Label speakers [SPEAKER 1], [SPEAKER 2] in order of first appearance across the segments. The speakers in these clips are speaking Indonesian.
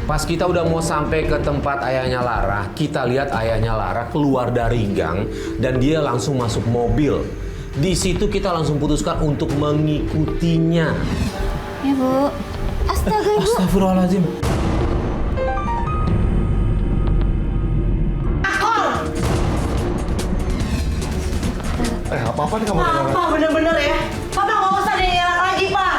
[SPEAKER 1] Pas kita udah mau sampai ke tempat ayahnya Lara, kita lihat ayahnya Lara keluar dari gang dan dia langsung masuk mobil. Di situ kita langsung putuskan untuk mengikutinya.
[SPEAKER 2] Ya, Bu. Astaga, Ibu.
[SPEAKER 1] Astagfirullahaladzim.
[SPEAKER 3] Apa-apa nih kamu?
[SPEAKER 4] Apa bener-bener ya? Papa nggak usah dielak lagi, Pak.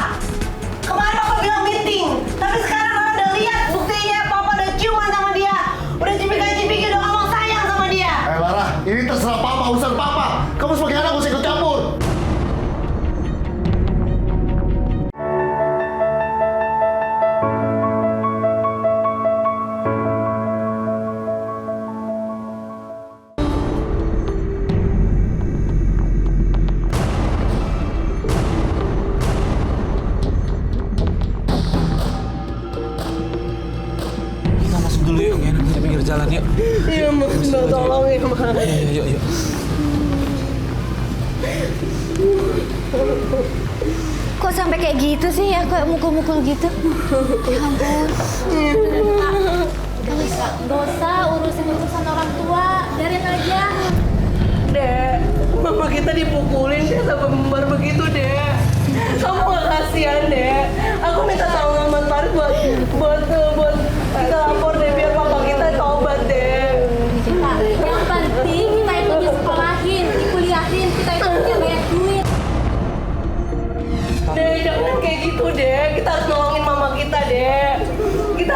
[SPEAKER 4] Kemarin Papa bilang meeting, tapi sekarang Papa udah lihat buktinya. Papa udah ciuman sama dia, udah cipika-cipiki, udah ngomong sayang sama dia.
[SPEAKER 3] Lara, ini terserah Papa, urusan Papa. Kamu sebagai anak gak usah ikut campur.
[SPEAKER 1] Kita masuk dulu yuk, enak di pinggir jalan yuk.
[SPEAKER 4] Iya, Mbak, tolong ya, Mbak.
[SPEAKER 1] Yuk.
[SPEAKER 2] Kok sampai kayak gitu sih ya? Kayak mukul-mukul gitu? Ya ampun. Gak usah urusan orang tua. Biarin aja.
[SPEAKER 4] Dek, Mama kita dipukulin dia sampai membar begitu, Dek. Kamu gak kasihan, Dek. Aku minta tolong Mas Farid buat kita lapor deh biar Papa kita tobat, Dek.
[SPEAKER 2] Yang penting kita itu disekolahin, dikuliahin, kita itu punya banyak duit.
[SPEAKER 4] Dek, jangan kayak gitu, Dek. Kita harus nolongin Mama kita, Dek. Kita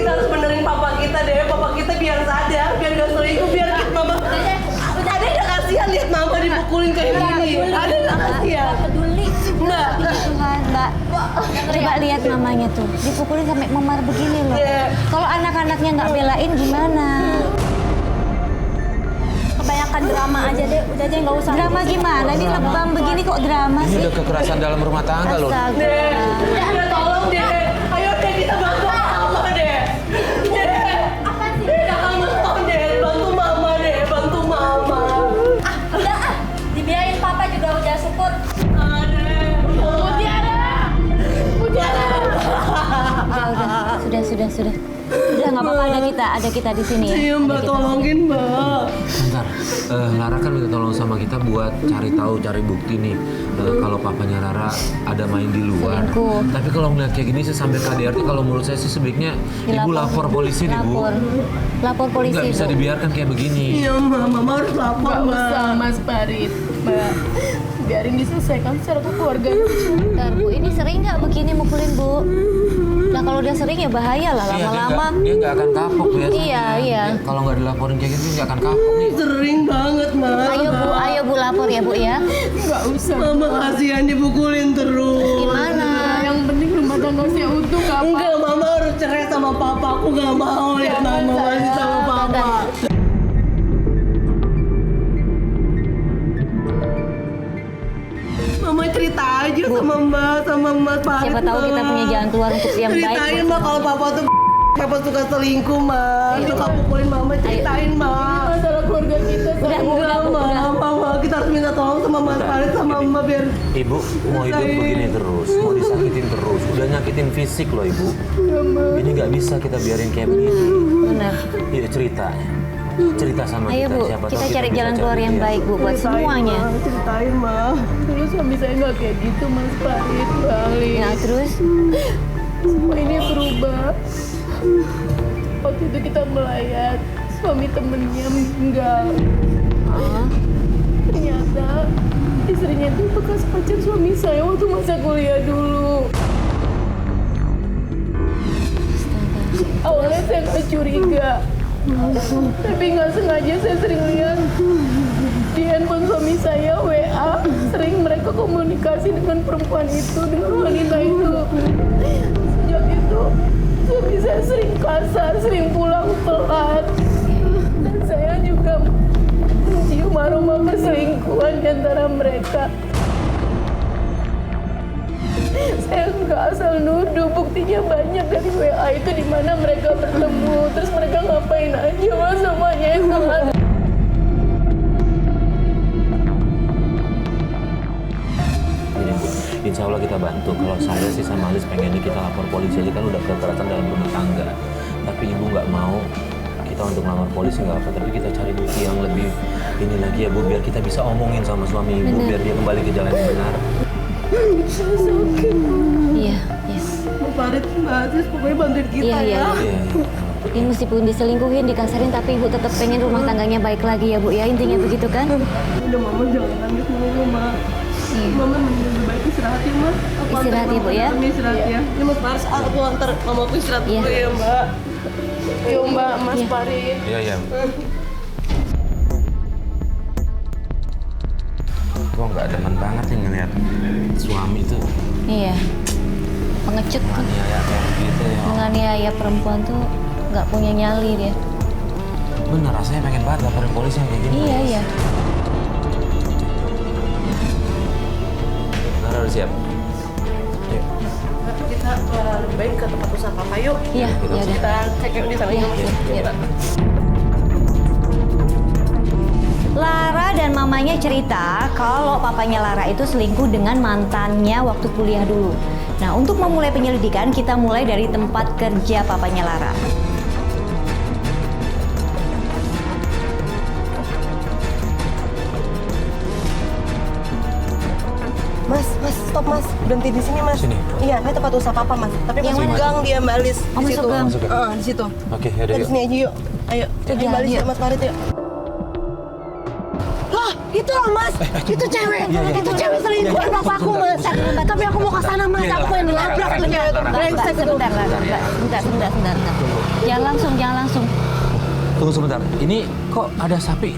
[SPEAKER 4] harus benerin Papa kita, Dek. Papa kita biar sadar, biar gak selingkuh, biar Mama. Ada yang kasihan lihat Mama dipukulin kayak gini. Ada yang kasihan.
[SPEAKER 2] Peduli.
[SPEAKER 4] Enggak.
[SPEAKER 2] Tuhan, Mbak. Coba lihat mamanya tuh, dipukulin sampai memar begini loh. Kalau anak-anaknya nggak belain gimana? Kebanyakan drama aja deh, udah aja nggak usah. Drama gimana? Ini lebam begini kok drama
[SPEAKER 1] Ini
[SPEAKER 2] sih?
[SPEAKER 1] udah kekerasan dalam rumah tangga loh.
[SPEAKER 2] Astaga.
[SPEAKER 4] Dek, udah tolong, Dek. Ayo, Dek, kita bantu Mama, Dek. Dek.
[SPEAKER 2] Apa sih?
[SPEAKER 4] Kakak mohon, Dek. Bantu Mama, Dek. Bantu Mama.
[SPEAKER 2] Udah dibiarin papa juga udah syukur. Sudah. Udah nggak apa-apa, ada kita di sini ya.
[SPEAKER 4] Iya, Mbak,
[SPEAKER 2] Ada kita.
[SPEAKER 4] tolongin, Mbak.
[SPEAKER 1] Bentar, Lara kan minta tolong sama kita buat cari bukti nih kalau papanya Rara ada main di luar.
[SPEAKER 2] Selingkuh.
[SPEAKER 1] Tapi kalau ngeliat kayak gini sih sampai KDRT, kalau menurut saya sih sebaiknya ibu lapor polisi deh, Bu.
[SPEAKER 2] Lapor polisi.
[SPEAKER 1] Nggak bisa
[SPEAKER 2] Bu.
[SPEAKER 1] dibiarkan kayak begini.
[SPEAKER 4] Iya, Mbak. Mama harus lapor,
[SPEAKER 5] Gak
[SPEAKER 4] Mbak.
[SPEAKER 5] usah Mas Farid, Mbak. Biarin diselesaikan secara kekeluargaan.
[SPEAKER 2] Bentar, Bu, ini sering nggak begini mukulin, Bu? Nah, kalau udah sering ya bahaya lah
[SPEAKER 1] Iya,
[SPEAKER 2] lama-lama.
[SPEAKER 1] dia nggak akan kapok ya.
[SPEAKER 2] Iya.
[SPEAKER 1] Ya, kalau nggak dilaporin kayak gitu nggak akan kapok nih.
[SPEAKER 4] Sering banget, Mbak.
[SPEAKER 2] Ayo Bu lapor ya, Bu ya.
[SPEAKER 5] Gak usah.
[SPEAKER 4] Mama kasihan dipukulin terus.
[SPEAKER 2] Gimana?
[SPEAKER 5] Yang penting rumah tangga saya utuh, Kak.
[SPEAKER 4] Enggak, Mama harus cerai sama Papa. Aku nggak mau lihat Mama masih sama Papa. Mama cerita aja sama Mbak, sama Mas Farid.
[SPEAKER 2] Siapa tahu kita punya jalan keluar untuk yang baik.
[SPEAKER 4] Ceritain, Mbak, kalau Papa tuh Papa suka selingkuh, Mbak. Dia suka pukulin Mama, ceritain, Mbak.
[SPEAKER 5] Masalah keluarga kita.
[SPEAKER 2] Udah, Bu,
[SPEAKER 4] Enggak,
[SPEAKER 2] udah.
[SPEAKER 4] Mama. Kita harus minta tolong sama Mas Farid sama Mbak biar
[SPEAKER 1] Ibu mau hidup begini terus, mau disakitin terus, udah nyakitin fisik loh Ibu. Ini nggak bisa kita biarin kayak begini.
[SPEAKER 2] Benar.
[SPEAKER 1] Iya cerita sama
[SPEAKER 2] Ayo
[SPEAKER 1] kita.
[SPEAKER 2] Bu,
[SPEAKER 1] Siapa tahu
[SPEAKER 2] kita cari
[SPEAKER 1] bisa
[SPEAKER 2] jalan keluar yang
[SPEAKER 1] dia.
[SPEAKER 2] baik Bu buat semuanya.
[SPEAKER 4] Ceritain, Mbak.
[SPEAKER 5] Dulu suami saya gak kayak gitu, Mas Farid, Mbak Ali.
[SPEAKER 2] Nah terus,
[SPEAKER 5] Semua ini berubah. Waktu itu kita melayat, suami temennya meninggal. Ternyata istrinya itu bekas pacar suami saya waktu masa kuliah dulu. Awalnya saya nggak curiga, tapi nggak sengaja saya sering lihat di handphone suami saya WA, sering mereka komunikasi dengan perempuan itu, dengan wanita itu. Sejak itu suami saya sering kasar, sering pulang telat, dan saya juga mencium aroma perselingkuhan di antara mereka. Saya nggak asal nuduh, buktinya banyak dari WA itu di mana mereka bertemu. Terus mereka ngapain aja, Mas, semuanya itu ada.
[SPEAKER 1] Insya Allah kita bantu. Kalau saya sih sama Alis pengennya kita lapor polisi aja, kan udah kekerasan dalam rumah tangga. Tapi ibu nggak mau kita untuk lapor polisi nggak apa, tapi kita cari bukti yang lebih ini lagi ya Bu, biar kita bisa omongin sama suami ibu, biar dia kembali ke jalan yang benar.
[SPEAKER 2] Iya, yes.
[SPEAKER 4] Mas Farid, Mbak Aziz, pokoknya bantuin kita
[SPEAKER 2] Iya, iya,
[SPEAKER 4] ya.
[SPEAKER 2] iya. Ini meskipun diselingkuhin, dikasarin, tapi ibu tetap pengen rumah tangganya baik lagi ya Bu ya, intinya begitu kan?
[SPEAKER 4] Udah mama jangan nangis dulu, Mak.
[SPEAKER 2] Iya.
[SPEAKER 4] Mama mending lebih baik istirahat ya, Mas. Aku
[SPEAKER 2] Istirahat
[SPEAKER 4] antar
[SPEAKER 2] ya, Bu,
[SPEAKER 4] Mama
[SPEAKER 2] ya?
[SPEAKER 4] dulu istirahat ya. Ini Mas Farid, aku antar mamaku istirahat
[SPEAKER 2] Iya.
[SPEAKER 4] dulu ya, Mbak.
[SPEAKER 5] Yo Mbak, Mas
[SPEAKER 2] Iya.
[SPEAKER 5] Farid.
[SPEAKER 1] Iya, iya. Kok nggak demen banget nih ngeliat suami tuh
[SPEAKER 2] Iya. Pengecut tuh.
[SPEAKER 1] menganiaya kayak gitu ya.
[SPEAKER 2] Menganiaya perempuan tuh nggak punya nyali dia.
[SPEAKER 1] Bener, rasanya pengen banget laporin polisi yang kayak gini.
[SPEAKER 2] Iya, iya.
[SPEAKER 1] Nara udah siap? Yuk.
[SPEAKER 4] Kita lebih baik ke tempat usaha Papa yuk.
[SPEAKER 2] Iya,
[SPEAKER 1] kita
[SPEAKER 2] ya udah.
[SPEAKER 4] Kita cek yuk di sana
[SPEAKER 2] Iya,
[SPEAKER 4] yuk, Mas.
[SPEAKER 2] iya.
[SPEAKER 4] Kita.
[SPEAKER 2] Lara dan mamanya cerita kalau papanya Lara itu selingkuh dengan mantannya waktu kuliah dulu. Nah, untuk memulai penyelidikan, kita mulai dari tempat kerja papanya Lara.
[SPEAKER 4] Mas, stop Mas. Berhenti di sini Mas.
[SPEAKER 1] Sini?
[SPEAKER 4] Iya, ini tempat usaha Papa Mas. Tapi
[SPEAKER 2] Yang
[SPEAKER 4] masuk
[SPEAKER 2] mana?
[SPEAKER 4] gang dia Mbak Alis.
[SPEAKER 2] Oh, masuk gang.
[SPEAKER 1] Masuk gang.
[SPEAKER 4] Di situ.
[SPEAKER 1] Oke, yaudah
[SPEAKER 4] Dari
[SPEAKER 1] yuk.
[SPEAKER 4] sini aja yuk. Ayo,
[SPEAKER 2] Jalan,
[SPEAKER 4] Mbak Alis
[SPEAKER 2] yuk.
[SPEAKER 4] yuk, Mas Farid yuk. Lah, itu loh Mas. Itu cewek. Itu cewek selingkuhan papaku Mas. Tapi aku mau ke sana Mas. Aku yang dilabrak tuh cewek tuh. Brengsek itu.
[SPEAKER 2] Sebentar. Jangan langsung.
[SPEAKER 1] Tunggu sebentar, ini kok ada sapi?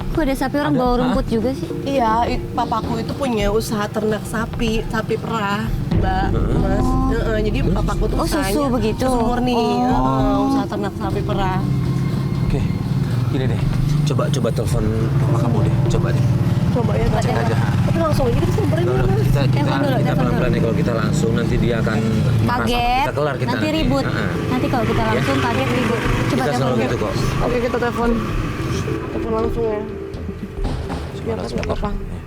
[SPEAKER 2] Kok ada sapi orang bawa rumput juga sih?
[SPEAKER 4] Iya, papaku itu punya usaha ternak sapi perah, Mbak, Mas. Jadi papaku tuh
[SPEAKER 2] Oh, susu
[SPEAKER 4] usahanya
[SPEAKER 2] begitu?
[SPEAKER 4] Susu murni,
[SPEAKER 2] Oh.
[SPEAKER 4] usaha ternak sapi perah.
[SPEAKER 1] Oke, gini deh. Coba telepon mama kamu deh, coba deh.
[SPEAKER 4] Coba ya,
[SPEAKER 1] Cek aja.
[SPEAKER 4] Tapi langsung aja kita samperin
[SPEAKER 1] Udah,
[SPEAKER 4] ya, Mas.
[SPEAKER 1] kita
[SPEAKER 2] Telepon dulu.
[SPEAKER 1] pelan-pelan nih, kalau kita langsung nanti dia akan marah sama
[SPEAKER 2] Kaget,
[SPEAKER 1] kita, kelar kita
[SPEAKER 2] nanti ribut.
[SPEAKER 1] Heeh.
[SPEAKER 2] Nanti kalau kita langsung kaget ribut. Coba
[SPEAKER 1] Kita
[SPEAKER 2] telepon
[SPEAKER 1] selalu
[SPEAKER 2] dulu.
[SPEAKER 1] gitu kok.
[SPEAKER 4] Oke, kita telepon. Telepon langsung ya. Biar
[SPEAKER 1] Sebentar,
[SPEAKER 4] nggak apa-apa.
[SPEAKER 1] Ya.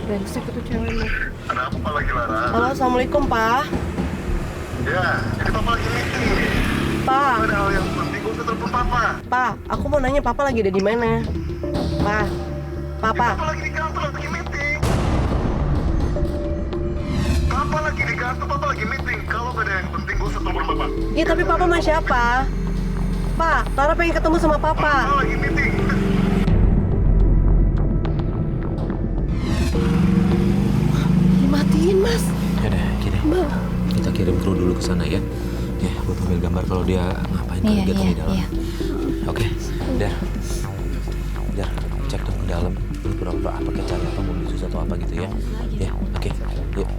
[SPEAKER 4] Brengsek itu ceweknya.
[SPEAKER 3] Ada apa lagi, Lara?
[SPEAKER 4] Halo, Assalamualaikum, Pak.
[SPEAKER 3] Ya, ini Papa lagi meeting.
[SPEAKER 4] Pak,
[SPEAKER 3] Ada hal yang penting, gue usah telepon Papa.
[SPEAKER 4] Pak, aku mau nanya Papa lagi ada di mana? Pak, Papa.
[SPEAKER 3] Papa lagi di kantor, lagi meeting. Papa lagi di kantor, Papa lagi meeting. Kalau gak ada yang penting, gue usah telepon Papa.
[SPEAKER 4] Iya, tapi Papa sama siapa? Pak, Lara pengen ketemu sama
[SPEAKER 3] Papa
[SPEAKER 4] Papa.
[SPEAKER 3] lagi meeting.
[SPEAKER 4] Dimatiin, Mas.
[SPEAKER 1] Yaudah, gini. Kita kirim kru dulu ke sana ya. Ya, buat ambil gambar kalau dia ngapain
[SPEAKER 2] Iya,
[SPEAKER 1] kegiatan di
[SPEAKER 2] iya,
[SPEAKER 1] dalam.
[SPEAKER 2] iya.
[SPEAKER 1] Oke, Dar, cek dong ke dalam. Ini pura-pura apa kayak cari apa mobil susu atau apa gitu ya. Ya, oke, yuk.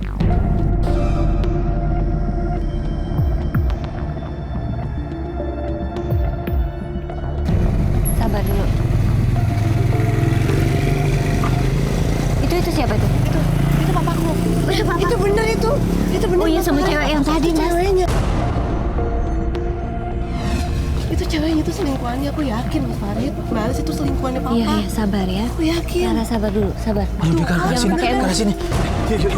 [SPEAKER 2] Sabar dulu. Itu siapa itu?
[SPEAKER 4] Itu papaku. Itu bener itu. Itu bener.
[SPEAKER 2] Oh iya, sama cewek yang tadi,
[SPEAKER 4] Itu
[SPEAKER 2] Mas.
[SPEAKER 4] ceweknya. Itu ceweknya itu selingkuhannya, aku yakin Mas Farid. Mbak Alis itu selingkuhannya Papa.
[SPEAKER 2] Iya, sabar ya.
[SPEAKER 4] Aku yakin.
[SPEAKER 2] Lara, sabar dulu, sabar.
[SPEAKER 1] Ayo, Dika, ke sini,
[SPEAKER 2] pakai
[SPEAKER 1] ke sini. Yuk.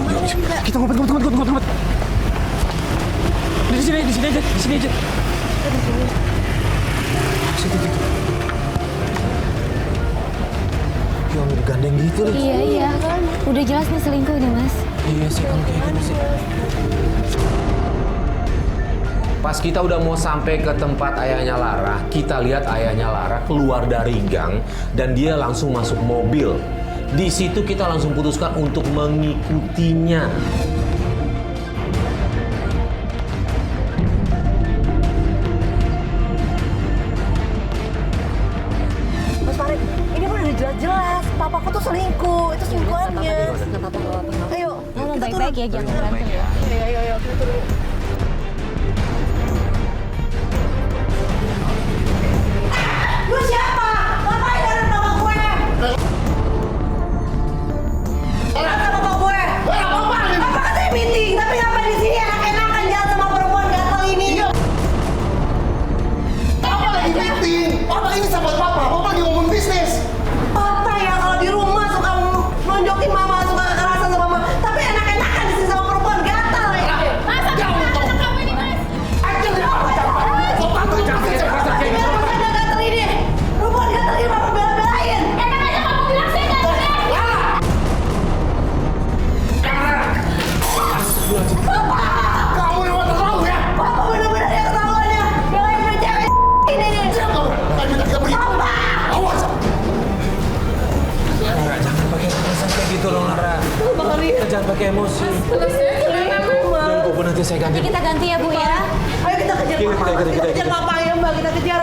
[SPEAKER 1] Kita ngumpet. Di sini aja. Sini. Ya, udah digandeng gitu loh.
[SPEAKER 2] Iya. Udah jelas nih selingkuh nih, Mas.
[SPEAKER 1] Iya sih, kalau kayak gitu sih. Pas kita udah mau sampai ke tempat ayahnya Lara, kita lihat ayahnya Lara keluar dari gang dan dia langsung masuk mobil. Di situ kita langsung putuskan untuk mengikutinya.
[SPEAKER 4] Mas Farid, ini kan udah jelas-jelas. Papaku tuh selingkuh. Itu selingkuhannya. Ayo,
[SPEAKER 2] Ngomong
[SPEAKER 4] kita
[SPEAKER 2] baik-baik ya, jangan berantem ya.
[SPEAKER 4] Ayo, kita turun. Lu siapa? Ngapain dengan mama gue? Kata papa gue. Papa katanya meeting, tapi ngapain di sini enak-enakan jalan sama perempuan gatel ini?
[SPEAKER 3] Papa lagi meeting. Papa ini sahabat
[SPEAKER 1] pakai emosi.
[SPEAKER 5] Selingkuh.
[SPEAKER 1] Dan Bu, nanti saya ganti.
[SPEAKER 2] Nanti kita ganti ya Bu ya.
[SPEAKER 4] Ayo kita kejar papa. Kita kejar papa ya Mbak, kita kejar.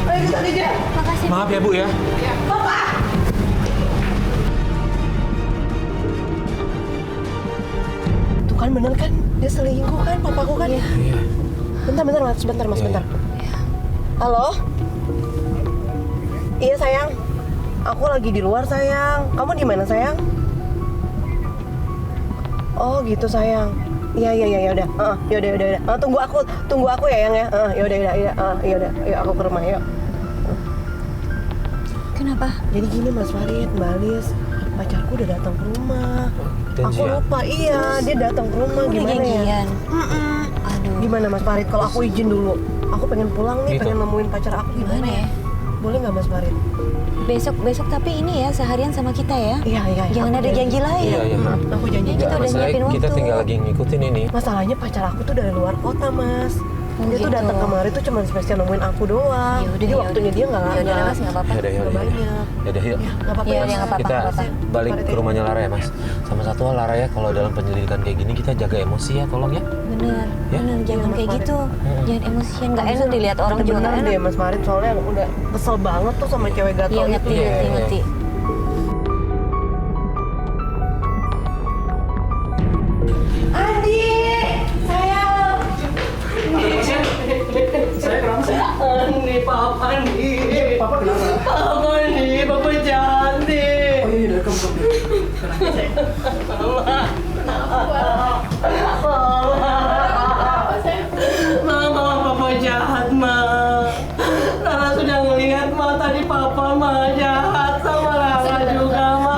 [SPEAKER 4] Ayo kita kejar.
[SPEAKER 2] Makasih.
[SPEAKER 1] Maaf ya Bu ya.
[SPEAKER 4] Papa. Tuh kan bener kan? Dia selingkuh kan papaku kan?
[SPEAKER 1] Iya.
[SPEAKER 4] Bentar mas, sebentar mas,
[SPEAKER 1] Iya,
[SPEAKER 4] bentar. Halo? Iya sayang. Aku lagi di luar sayang. Kamu di mana sayang? Oh gitu sayang. Iya udah. Yaudah. Tunggu aku ya yang ya. Yaudah. Yuk aku ke rumah yuk.
[SPEAKER 2] Kenapa?
[SPEAKER 4] Jadi gini Mas Farid, Mbak Alis, pacarku udah datang ke rumah. Aku
[SPEAKER 1] Janjian?
[SPEAKER 4] lupa, iya dia datang ke rumah.
[SPEAKER 2] Udah
[SPEAKER 4] Gimana ya?
[SPEAKER 2] janjian.
[SPEAKER 4] Mm-mm.
[SPEAKER 2] Aduh.
[SPEAKER 4] Gimana Mas Farid? Kalau aku izin dulu, aku pengen pulang nih,
[SPEAKER 1] Gitu.
[SPEAKER 4] pengen nemuin pacar aku.
[SPEAKER 2] Gimana ya?
[SPEAKER 4] Boleh nggak Mas Farid?
[SPEAKER 2] Besok tapi ini ya seharian sama kita ya.
[SPEAKER 4] Iya.
[SPEAKER 2] Jangan
[SPEAKER 4] aku
[SPEAKER 2] ada janji lain.
[SPEAKER 1] Iya.
[SPEAKER 4] Aku janji.
[SPEAKER 2] Kita udah
[SPEAKER 1] Masalahnya
[SPEAKER 2] nyiapin
[SPEAKER 1] kita
[SPEAKER 2] waktu.
[SPEAKER 1] tinggal lagi ngikutin ini.
[SPEAKER 4] Masalahnya pacar aku tuh dari luar kota Mas.
[SPEAKER 2] Oh,
[SPEAKER 4] Dia tuh
[SPEAKER 2] gitu.
[SPEAKER 4] datang kemari tuh cuma spesial nemuin aku doang.
[SPEAKER 2] Ya udah,
[SPEAKER 4] Jadi
[SPEAKER 2] ya
[SPEAKER 4] waktunya
[SPEAKER 2] udah.
[SPEAKER 4] dia nggak
[SPEAKER 2] Ya udah Mas, nggak apa-apa.
[SPEAKER 1] Yaudah.
[SPEAKER 4] nggak banyak.
[SPEAKER 1] Yaudah yuk.
[SPEAKER 4] Nggak apa-apa
[SPEAKER 2] Iya,
[SPEAKER 4] ya,
[SPEAKER 2] nggak
[SPEAKER 4] Mas.
[SPEAKER 2] apa-apa.
[SPEAKER 1] Kita balik
[SPEAKER 4] Farid,
[SPEAKER 1] ke rumahnya Lara ya Mas. Sama satu hal Lara ya, kalau dalam penyelidikan kayak gini kita jaga emosi ya, tolong ya.
[SPEAKER 2] Bener,
[SPEAKER 1] Ya?
[SPEAKER 2] bener. Jangan
[SPEAKER 4] Mas
[SPEAKER 2] kayak
[SPEAKER 4] Farid.
[SPEAKER 2] gitu. Jangan emosian. Nggak enak dilihat orang juga nggak
[SPEAKER 4] Bener
[SPEAKER 2] enak.
[SPEAKER 4] deh Mas Farid, soalnya udah kesel banget tuh sama cewek gatel
[SPEAKER 2] Iya
[SPEAKER 4] itu
[SPEAKER 2] ngerti,
[SPEAKER 4] deh.
[SPEAKER 2] ngerti.
[SPEAKER 4] Andi, sayang. Andi, papa Andi.
[SPEAKER 6] Papa kenapa?
[SPEAKER 4] Papa Andi, papa jahat nih.
[SPEAKER 6] Oh iya, udah kamu.
[SPEAKER 4] Mama, papa jahat, Ma. Lara sudah ngelihat, Ma. Tadi papa, Ma, jahat sama Lara juga, Ma.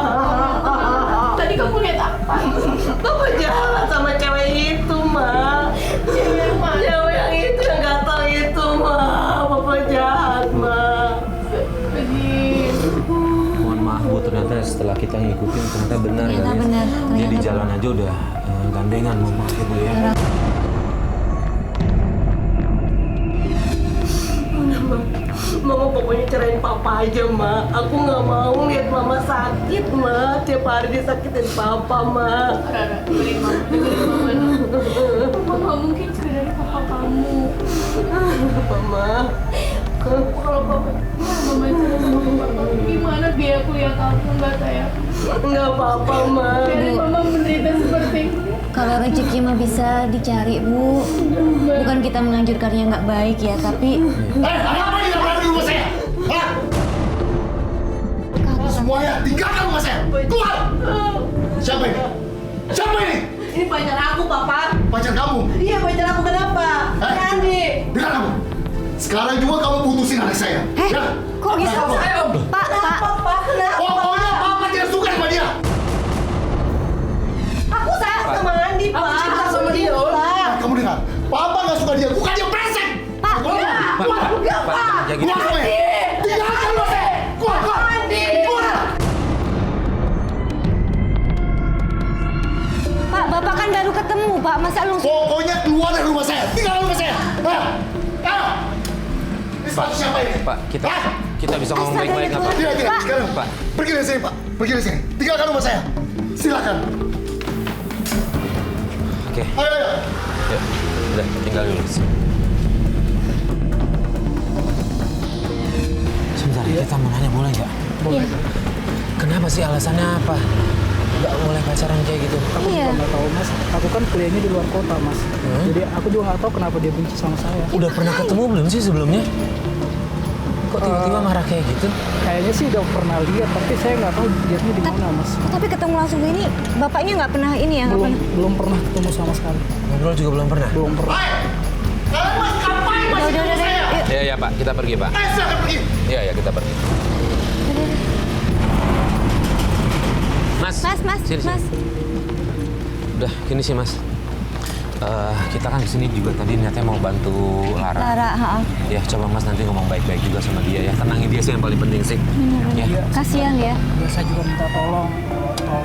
[SPEAKER 5] Tadi kamu lihat apa?
[SPEAKER 4] Papa jahat sama cewek itu, Ma.
[SPEAKER 5] Cewek mana?
[SPEAKER 4] Cewek yang itu, yang gatal itu, Ma. Papa jahat, Ma.
[SPEAKER 1] Mohon maaf Bu, ternyata setelah kita ngikutin ternyata benar ya.
[SPEAKER 2] Ternyata
[SPEAKER 1] Lis.
[SPEAKER 2] benar,
[SPEAKER 1] Dia di
[SPEAKER 2] ternyata
[SPEAKER 1] jalan aja udah gandengan, mohon maaf ya Bu ya.
[SPEAKER 4] Mama pokoknya cerain papa aja, Ma. Aku nggak mau lihat mama sakit, Ma. Tiap hari disakitin papa, Ma.
[SPEAKER 5] Rara, dengerin mama dulu. Mama nggak mungkin cerita dari papa kamu.
[SPEAKER 4] Mama.
[SPEAKER 5] Kalau mama cerita sama papa kamu, gimana biar aku lihat kamu nggak sayang?
[SPEAKER 4] Nggak apa-apa, Ma.
[SPEAKER 5] Biarin mama menderita seperti ini.
[SPEAKER 2] Kalau rezeki mah bisa dicari Bu. Bukan kita menganjurkannya nggak baik ya, tapi
[SPEAKER 3] Apa yang berada di rumah saya? Hah? Semuanya tinggalkan rumah saya. Keluar! Siapa ini? Siapa ini?
[SPEAKER 4] Ini pacar aku, Papa.
[SPEAKER 3] Pacar kamu?
[SPEAKER 4] Iya, pacar aku kenapa?
[SPEAKER 3] Hah?
[SPEAKER 4] Andi.
[SPEAKER 3] Dengar kamu. Sekarang juga kamu putusin anak saya. Ya?
[SPEAKER 2] kok gitu? Pak.
[SPEAKER 4] Papa, kenapa?
[SPEAKER 3] Pokoknya papa tidak suka sama dia.
[SPEAKER 4] Aku sayang sama Andi, Pak.
[SPEAKER 6] Aku cinta sama dia, Om.
[SPEAKER 4] Pak.
[SPEAKER 3] Kamu dengar? Papa nggak suka dia. Bukan dia brengsek.
[SPEAKER 2] Pak.
[SPEAKER 3] Keluar!
[SPEAKER 4] Enggak, Pak.
[SPEAKER 1] jangan gitu.
[SPEAKER 3] Keluar kamu! Tinggalkan rumah saya! Keluar! Keluar!
[SPEAKER 4] Andi.
[SPEAKER 3] Keluar!
[SPEAKER 2] Pak, Bapak kan baru ketemu, Pak. Masa langsung
[SPEAKER 3] Pokoknya keluar dari rumah saya. Tinggalkan rumah saya. Hah? Ayo! Ini sepatu siapa ini?
[SPEAKER 1] Pak,
[SPEAKER 3] Hah?
[SPEAKER 1] kita bisa ngomong
[SPEAKER 2] Astaga,
[SPEAKER 1] baik-baik
[SPEAKER 2] ya
[SPEAKER 1] nggak Pak?
[SPEAKER 2] Tuhan.
[SPEAKER 3] Tidak.
[SPEAKER 2] Pak.
[SPEAKER 3] Sekarang,
[SPEAKER 1] Pak.
[SPEAKER 3] Pergi dari sini, Pak. Pergi dari sini. Tinggalkan rumah saya. Silakan.
[SPEAKER 1] Oke,
[SPEAKER 3] Ayo.
[SPEAKER 1] yuk. Udah, tinggal dulu. Sebentar, kita mau nanya boleh nggak?
[SPEAKER 2] Iya.
[SPEAKER 1] Kenapa sih alasannya apa? Nggak boleh pacaran kayak gitu?
[SPEAKER 6] Aku
[SPEAKER 2] Iya.
[SPEAKER 6] juga nggak tahu mas. Aku kan kuliahnya di luar kota mas. Jadi aku juga nggak tahu kenapa dia benci sama saya.
[SPEAKER 1] Udah pernah ketemu belum sih sebelumnya? Kok tiba-tiba marah kayak gitu?
[SPEAKER 6] Kayaknya sih udah pernah lihat, tapi saya nggak tahu dia di mana mas.
[SPEAKER 2] Tapi ketemu langsung ini, bapaknya nggak pernah ini ya? Nggak
[SPEAKER 6] Belum
[SPEAKER 2] pernah.
[SPEAKER 6] belum pernah ketemu sama sekali.
[SPEAKER 1] Ngobrol juga belum pernah?
[SPEAKER 6] Belum pernah.
[SPEAKER 3] Hai! Kalian masih ngapain masih di rumah saya?
[SPEAKER 2] Yuk.
[SPEAKER 1] Iya, iya Pak, kita pergi Pak.
[SPEAKER 3] Ayo silakan pergi.
[SPEAKER 1] Iya, kita pergi. Mas,
[SPEAKER 2] Mas.
[SPEAKER 1] sini. Udah, gini sih Mas. Kita kan kesini juga tadi niatnya mau bantu Lara.
[SPEAKER 2] Lara,
[SPEAKER 1] Ya, coba Mas nanti ngomong baik-baik juga sama dia ya. Tenangin dia sih yang paling penting sih. Ya.
[SPEAKER 2] kasihan ya.
[SPEAKER 6] Ya, saya juga minta tolong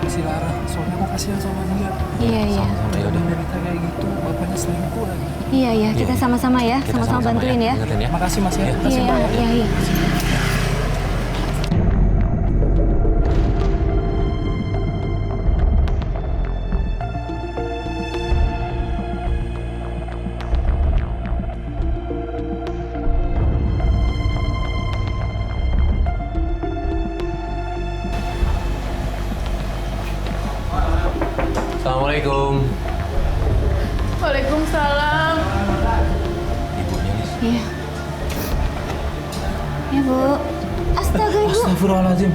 [SPEAKER 6] si Lara. Soalnya aku kasihan sama dia.
[SPEAKER 2] Iya.
[SPEAKER 1] Sama-sama ya udah.
[SPEAKER 6] Menderita kayak gitu, bapaknya selingkuh lagi.
[SPEAKER 2] Iya, kita
[SPEAKER 1] Iya.
[SPEAKER 2] sama-sama ya.
[SPEAKER 1] Kita
[SPEAKER 2] Sama-sama bantuin ya.
[SPEAKER 1] Ingetin ya.
[SPEAKER 6] Makasih mas ya.
[SPEAKER 1] Iya.
[SPEAKER 6] Makasih, Mbak.
[SPEAKER 2] Iya.
[SPEAKER 1] Assalamualaikum.
[SPEAKER 5] Waalaikumsalam.
[SPEAKER 1] Ibunya Lis.
[SPEAKER 2] Iya. Ya, Bu. Astaga, Ibu.
[SPEAKER 1] Astagfirullahaladzim.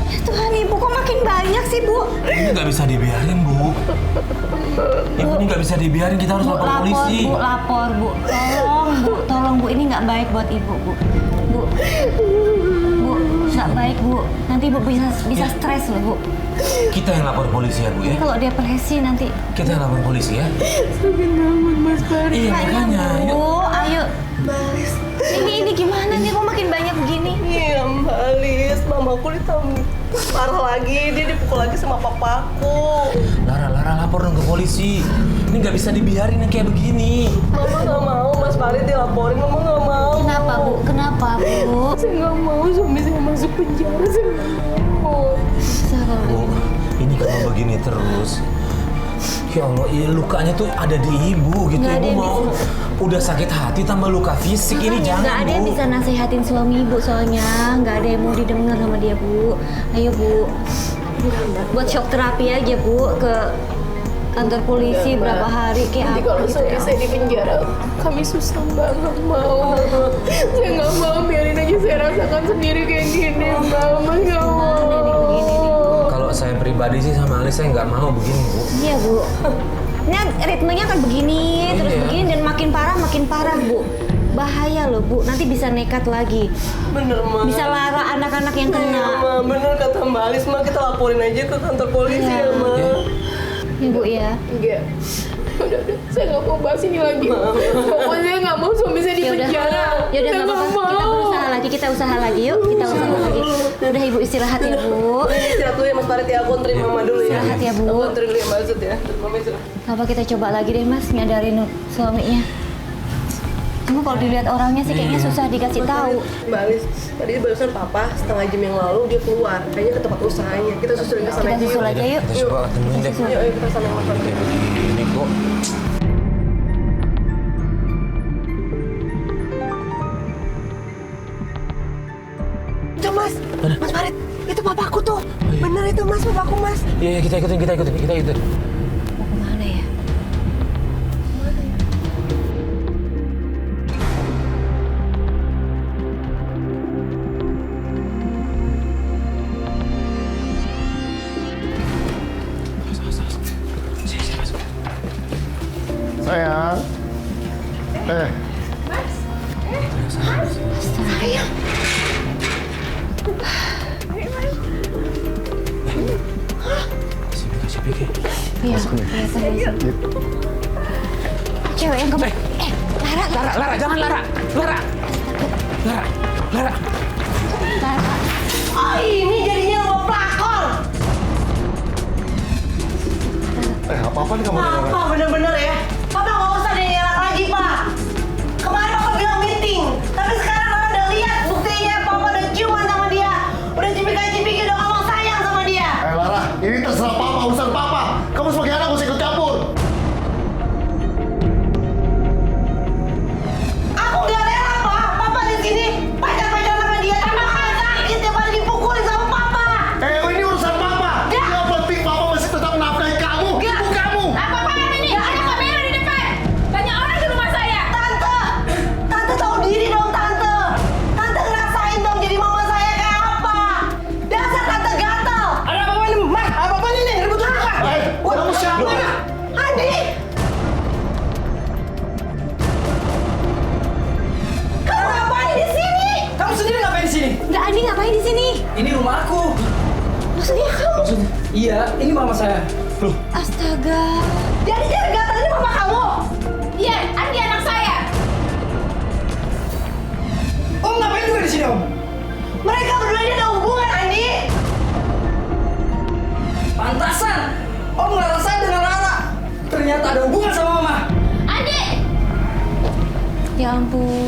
[SPEAKER 2] Ya Tuhan, Ibu kok makin banyak sih, Bu?
[SPEAKER 1] Ini nggak bisa dibiarin, Bu. Ibu ini nggak bisa dibiarin, kita harus
[SPEAKER 2] Bu,
[SPEAKER 1] lapor
[SPEAKER 2] lapor,
[SPEAKER 1] polisi.
[SPEAKER 2] Bu, lapor, Bu. Tolong, Bu. Ini nggak baik buat Ibu, Bu. Bu, nggak baik, Bu. Nanti Ibu bisa stres loh, Bu.
[SPEAKER 1] Kita yang lapor polisi ya, Bu ya.
[SPEAKER 2] Ini kalau depresi nanti.
[SPEAKER 1] Kita yang lapor polisi ya.
[SPEAKER 5] Sakit banget, Mas Farid.
[SPEAKER 1] Iya, makanya.
[SPEAKER 2] Bu,
[SPEAKER 1] Yuk.
[SPEAKER 2] ayo.
[SPEAKER 4] Balis.
[SPEAKER 2] Ini gimana nih? Kok makin banyak begini?
[SPEAKER 4] Iya, Mbak Alis. Mamaku ditambah parah lagi. Dia dipukul lagi sama papaku.
[SPEAKER 1] Lara, lapor dong ke polisi. Ini nggak bisa dibiarin yang kayak begini.
[SPEAKER 4] Mama nggak mau Mas Farid dilaporin. Mama nggak mau.
[SPEAKER 2] Kenapa, Bu? Kenapa, Bu?
[SPEAKER 5] Saya nggak mau suami saya masuk penjara. Saya nggak mau.
[SPEAKER 1] Bu, ini kalau begini terus, ya Allah, lukanya tuh ada di ibu gitu.
[SPEAKER 2] Nggak ada
[SPEAKER 1] Ibu
[SPEAKER 2] yang
[SPEAKER 1] mau udah sakit hati tambah luka fisik ini jangan,
[SPEAKER 2] Nggak ada yang
[SPEAKER 1] Bu.
[SPEAKER 2] bisa nasihatin suami Ibu soalnya. Nggak ada yang mau didengar sama dia, Bu. Ayo, Bu. Buat shock terapi aja, Bu. Ke kantor polisi berapa hari kayak
[SPEAKER 5] Nanti
[SPEAKER 2] apa
[SPEAKER 5] kalau
[SPEAKER 2] gitu.
[SPEAKER 5] suami saya di penjara, kami susah banget mau. Saya nggak mau, biarin aja saya rasakan sendiri kayak gini, Mbak. Mas nggak mau.
[SPEAKER 1] Kalau saya pribadi sih sama Alis saya nggak mau begini, Bu.
[SPEAKER 2] Iya, Bu. Ini ritmenya kan begini, terus
[SPEAKER 1] Iya.
[SPEAKER 2] begini dan makin parah, Bu. Bahaya loh, Bu. Nanti bisa nekat lagi.
[SPEAKER 4] Bener, Ma.
[SPEAKER 2] Bisa lara anak-anak yang
[SPEAKER 4] Iya,
[SPEAKER 2] kena.
[SPEAKER 4] Ma. Bener kata Mbak Alis, Ma. Kita laporin aja ke kantor polisi
[SPEAKER 2] Iya.
[SPEAKER 4] ya, Ma.
[SPEAKER 2] Ya, Bu ya.
[SPEAKER 5] Enggak. Udah, saya nggak mau bahas ini lagi. Pokoknya saya nggak mau suami saya di
[SPEAKER 2] Ya udah.
[SPEAKER 5] penjara.
[SPEAKER 2] Ya udah
[SPEAKER 5] Saya
[SPEAKER 2] nggak apa-apa.
[SPEAKER 5] nggak
[SPEAKER 2] Kita
[SPEAKER 5] mau.
[SPEAKER 2] berusaha lagi. Kita usaha lagi yuk. Kita usaha lagi. Udah Ibu istirahat ya, Bu.
[SPEAKER 4] Istirahat dulu ya Mas Farid ya. Aku anterin Mama dulu ya.
[SPEAKER 2] Istirahat ya, Bu.
[SPEAKER 4] Aku anterin dulu ya Mbak Zut ya. Mama istirahat.
[SPEAKER 2] Apa kita coba lagi deh, Mas, nyadarin suaminya. Cuma kalau dilihat orangnya sih kayaknya susah dikasih tahu.
[SPEAKER 4] Mbak Alis, tadi barusan Papa setengah jam yang lalu dia keluar. Kayaknya ke tempat usahanya. Kita susulin ke sana
[SPEAKER 2] Kita
[SPEAKER 4] aja.
[SPEAKER 2] susul aja yuk.
[SPEAKER 1] Kita coba temuin deh.
[SPEAKER 2] Susul.
[SPEAKER 4] Yuk, ayo kita sana Mas Farid.
[SPEAKER 1] Kayak begini kok.
[SPEAKER 4] Itu Mas, Mas Farid, itu papaku tuh. Bener itu Mas, papaku Mas.
[SPEAKER 1] Iya, kita ikutin.
[SPEAKER 2] Mau kemana ya?
[SPEAKER 3] Sayang.
[SPEAKER 1] Kasih pikir.
[SPEAKER 2] Iya, kelihatan bisa. Cewek yang kemarin.
[SPEAKER 1] Lara, jangan Lara. Lara.
[SPEAKER 4] Oh, ini jadinya lo pelakor.
[SPEAKER 3] Apa-apa nih kamu dengar?
[SPEAKER 4] Papa bener-bener ya. Papa nggak usah deh ngelak lagi, Pak. Kemarin Papa bilang meeting, tapi sekarang Papa udah lihat buktinya. Papa udah ciuman sama dia, udah cipika-cipiki, udah ngomong sayang sama dia.
[SPEAKER 3] Lara, ini terserah papa, urusan papa. Kamu sebagai anak usah ikut campur.
[SPEAKER 4] Aku nggak rela, Pak. Papa di sini pacar-pacar sama dia, tambah sakit tiap hari dipukulin sama Papa.
[SPEAKER 3] Ini urusan papa.
[SPEAKER 4] Ya.
[SPEAKER 3] Yang penting papa masih tetap menafkahi kamu,
[SPEAKER 4] Ya.
[SPEAKER 3] ibu kamu.
[SPEAKER 5] Apa-apaan ini? Ada kamera di depan. Banyak orang di rumah saya.
[SPEAKER 4] Tante tahu diri dong, Tante. Tante ngerasain dong jadi mama saya kayak apa. Dasar Tante gatal. Ada apa-apa nih, Mas? Apa-apa nih, ribut apa?
[SPEAKER 3] Kamu siapa?
[SPEAKER 4] Andi! Kamu ngapain di sini?
[SPEAKER 6] Kamu sendiri ngapain di sini?
[SPEAKER 2] Nggak, Andi ngapain di sini?
[SPEAKER 6] Ini rumah aku.
[SPEAKER 2] Maksudnya kamu?
[SPEAKER 6] Iya, ini mama saya. Loh,
[SPEAKER 2] Astaga.
[SPEAKER 4] Jadi cara gatal ini mama kamu?
[SPEAKER 5] Iya, Andi anak saya.
[SPEAKER 6] Om ngapain juga di sini, Om?
[SPEAKER 4] Mereka berdua ini ada hubungan, Andi.
[SPEAKER 6] Pantasan. Om ngelarang saya dengan Lara. Ternyata ada hubungan sama mama.
[SPEAKER 5] Andi,
[SPEAKER 2] Ya ampun.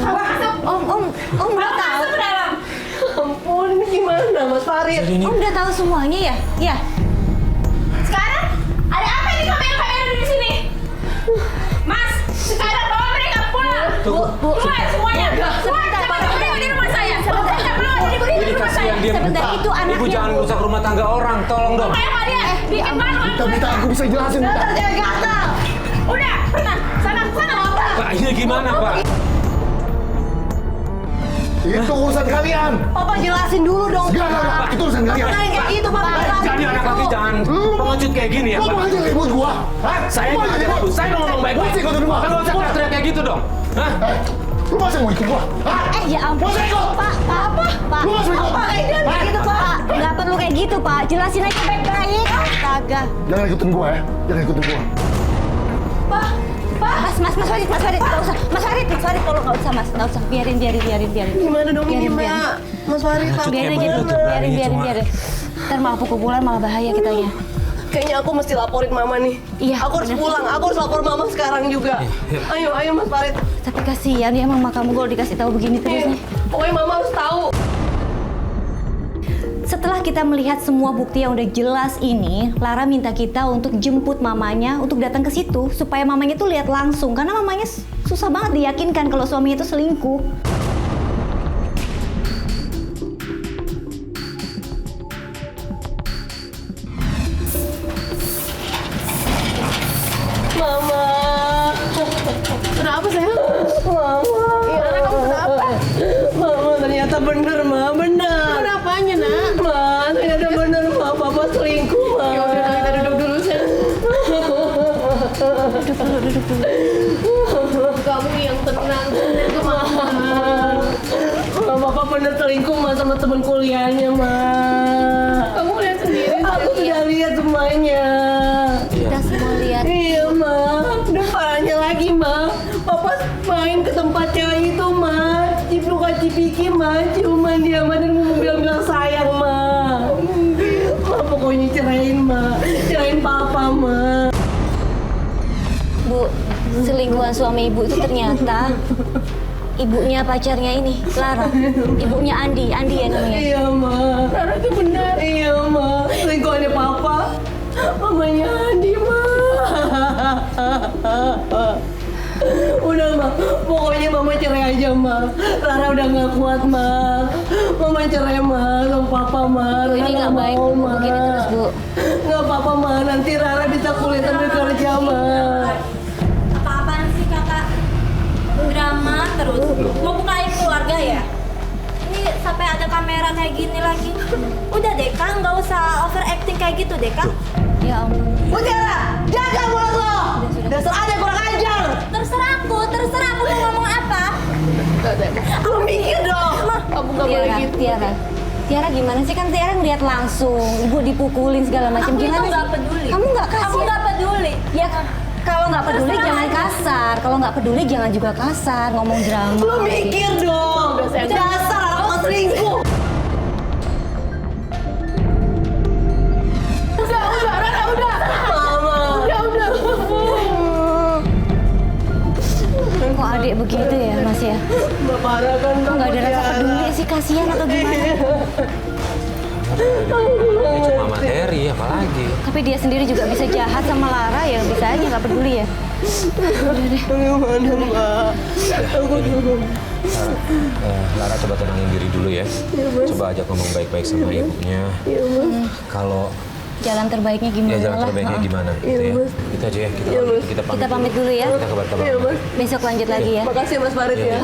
[SPEAKER 2] Om udah tahu.
[SPEAKER 5] masuk ke dalam.
[SPEAKER 4] Ampun, ini gimana Mas Farid?
[SPEAKER 1] Jadi ini
[SPEAKER 2] Om udah tahu semuanya ya? Ya.
[SPEAKER 5] Sekarang ada apa ini kamera-kamera di sini? Mas, sekarang bawa mereka pulang.
[SPEAKER 2] Bu.
[SPEAKER 5] Keluar semuanya.
[SPEAKER 2] Sebentar,
[SPEAKER 5] Keluar di rumah saya. Sebentar, keluar dari
[SPEAKER 1] Ini
[SPEAKER 5] rumah saya.
[SPEAKER 1] kasihan dia.
[SPEAKER 2] Sebentar, itu anaknya,
[SPEAKER 1] Ibu jangan
[SPEAKER 2] Bu.
[SPEAKER 1] rusak rumah tetangga orang, tolong dong.
[SPEAKER 5] Kayak apa dia? Bikin malu aku.
[SPEAKER 3] Mita, aku bisa jelasin, Mita.
[SPEAKER 4] Dasar cewek gatal.
[SPEAKER 5] Udah, sana apa?
[SPEAKER 1] Pak, ini gimana, Pak?
[SPEAKER 3] Itu urusan kalian.
[SPEAKER 4] Papa jelasin dulu dong.
[SPEAKER 3] Enggak, itu urusan kalian.
[SPEAKER 4] Jangan kayak gitu, Papa.
[SPEAKER 1] Jadi anak laki jangan pengecut kayak gini ya,
[SPEAKER 3] Lu
[SPEAKER 1] Pak.
[SPEAKER 3] mau aja ribut gua? Hah?
[SPEAKER 1] Saya
[SPEAKER 3] Lu mau
[SPEAKER 1] nggak
[SPEAKER 3] aja
[SPEAKER 1] ada
[SPEAKER 3] ribut?
[SPEAKER 1] saya mau ngomong baik-baik.
[SPEAKER 3] Lu ikut di rumah.
[SPEAKER 1] Kalau usah teriak kayak gitu dong. Hah?
[SPEAKER 3] Lu masa mau ikut gua? Hah?
[SPEAKER 2] Ya ampun.
[SPEAKER 3] Masa ikut?
[SPEAKER 2] Pak.
[SPEAKER 3] Lu masa ikut?
[SPEAKER 4] Pak, jangan kayak gitu, Pak.
[SPEAKER 2] Pak, nggak perlu kayak gitu, Pak. Jelasin aja baik-baik. Astaga.
[SPEAKER 3] Jangan ikutin gua ya. Jangan ikutin gua.
[SPEAKER 2] Pak, Mas Farid, nggak usah. Mas Farid, tolong nggak usah, Mas. Nggak usah, biarin.
[SPEAKER 4] Gimana dong ini,
[SPEAKER 2] Biarin.
[SPEAKER 4] Mbak? Mas Farid, Pak.
[SPEAKER 2] Biarin aja dulu, biarin. Ntar malah pukul-pukulan, malah bahaya kitanya.
[SPEAKER 4] Kayaknya aku mesti laporin Mama nih.
[SPEAKER 2] Iya,
[SPEAKER 4] Aku harus
[SPEAKER 2] bener.
[SPEAKER 4] pulang. Aku harus lapor Mama sekarang juga. Ayo Mas Farid.
[SPEAKER 2] Tapi kasihan ya mama kamu kalau dikasih tahu begini terus nih.
[SPEAKER 4] Pokoknya Mama harus tahu.
[SPEAKER 2] Setelah kita melihat semua bukti yang udah jelas ini, Lara minta kita untuk jemput mamanya untuk datang ke situ supaya mamanya tuh lihat langsung karena mamanya susah banget diyakinkan kalau suaminya itu selingkuh.
[SPEAKER 4] Mama.
[SPEAKER 5] Kenapa sayang?
[SPEAKER 4] Mama.
[SPEAKER 5] Lara, kamu kenapa?
[SPEAKER 4] Mama ternyata bener, Ma. Bener.
[SPEAKER 5] Kenapanya, nak?
[SPEAKER 4] Ma, ternyata bener, Ma. Papa selingkuh, Ma.
[SPEAKER 5] Ya udah, kita duduk dulu, sayang. Duduk dulu. Kamu yang tenang ke mama.
[SPEAKER 4] Ma, Papa bener selingkuh, Ma, sama temen kuliahnya, Ma.
[SPEAKER 5] Kamu lihat sendiri.
[SPEAKER 4] Aku sudah lihat semuanya.
[SPEAKER 2] Kita semua lihat.
[SPEAKER 4] Iya, Ma. Udah parahnya lagi, Ma. Papa main ke tempat cewek itu, Ma. Cipiki, Ma. Ciuman dia, Ma. Dan mau bilang sayang, Ma. Ma, pokoknya cerain, Ma. Cerain Papa, Ma.
[SPEAKER 2] Bu, selingkuhan suami ibu itu ternyata ibunya pacarnya ini, Lara. Ibunya Andi ya namanya.
[SPEAKER 4] Iya, Ma.
[SPEAKER 5] Lara itu benar.
[SPEAKER 4] Iya, Ma. Selingkuhannya Papa. Mamanya Andi, Ma. Udah, Ma. Pokoknya Mama cerai aja, Ma. Lara udah gak kuat, Ma. Mama cerai, Ma. Sama Papa, Ma.
[SPEAKER 2] Bu, ini
[SPEAKER 4] Rara
[SPEAKER 2] nggak baik,
[SPEAKER 4] mau,
[SPEAKER 2] Bu.
[SPEAKER 4] Ma.
[SPEAKER 2] Begini terus, Bu.
[SPEAKER 4] Nggak apa-apa, Ma. Nanti Rara bisa kuliah sambil kerja, Ma.
[SPEAKER 7] Apa-apaan sih kakak? Drama terus. Mau buka aib keluarga ya? Ini sampai ada kamera kayak gini lagi. Udah deh kak, nggak usah overacting kayak gitu deh kak.
[SPEAKER 2] Ya ampun.
[SPEAKER 4] Mutiara, jaga mulut lo. Dasar ada kurang ajar.
[SPEAKER 7] Terserah aku mau ngomong apa.
[SPEAKER 4] Lu mikir dong.
[SPEAKER 5] Kamu nggak boleh
[SPEAKER 2] Tiara,
[SPEAKER 5] gitu.
[SPEAKER 2] Tiara gimana sih, kan Tiara ngeliat langsung ibu dipukulin segala macam.
[SPEAKER 7] Aku itu
[SPEAKER 2] Gimana
[SPEAKER 7] nggak
[SPEAKER 2] sih?
[SPEAKER 7] peduli.
[SPEAKER 2] Kamu nggak kasih?
[SPEAKER 7] Aku nggak peduli.
[SPEAKER 2] Ya kalau nggak peduli
[SPEAKER 7] Terserah
[SPEAKER 2] jangan
[SPEAKER 7] aja.
[SPEAKER 2] kasar. Kalau nggak peduli jangan juga kasar. Ngomong drama.
[SPEAKER 4] Lu mikir dong.
[SPEAKER 5] sayang.
[SPEAKER 4] Dasar apa selingkuh.
[SPEAKER 5] Udah, Rara, udah.
[SPEAKER 4] Mama.
[SPEAKER 5] Udah.
[SPEAKER 2] Kok adik begitu ya Mas ya?
[SPEAKER 4] Mbak parah kan.
[SPEAKER 2] Kok nggak ada rasa peduli sih, kasihan atau gimana?
[SPEAKER 1] Ini cuma materi, apalagi.
[SPEAKER 2] Tapi dia sendiri juga bisa jahat sama Lara ya, bisa aja nggak peduli ya.
[SPEAKER 4] Gimana, Mbak? Aku dulu.
[SPEAKER 1] Lara coba tenangin diri dulu ya. Coba ajak ngomong baik-baik sama ibunya. Kalau
[SPEAKER 2] Jalan terbaiknya
[SPEAKER 1] ya
[SPEAKER 2] gimana
[SPEAKER 1] jalan
[SPEAKER 2] lah.
[SPEAKER 1] terbaiknya gimana gitu ya. Itu aja ya,
[SPEAKER 2] Kita pamit dulu ya.
[SPEAKER 1] Kita kabar-kabar.
[SPEAKER 4] Iya, Mas.
[SPEAKER 2] Besok lanjut lagi ya.
[SPEAKER 4] Makasih Mas Farid ya.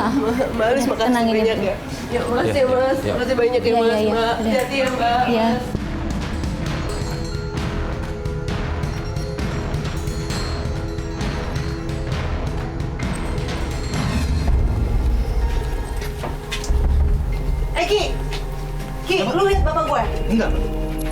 [SPEAKER 4] Mbak Aris makasih
[SPEAKER 2] Tenangin
[SPEAKER 4] banyak
[SPEAKER 2] ibu.
[SPEAKER 4] ya. Ya, makasih ya, Mas.
[SPEAKER 1] Ya.
[SPEAKER 4] Makasih banyak ya,
[SPEAKER 2] Iya,
[SPEAKER 4] Mas.
[SPEAKER 2] iya, iya.
[SPEAKER 4] Mbak.
[SPEAKER 2] Udah.
[SPEAKER 4] Hati-hati ya, Mbak.
[SPEAKER 2] Ya.
[SPEAKER 4] Ki, lu lihat bapak gue?
[SPEAKER 8] Enggak,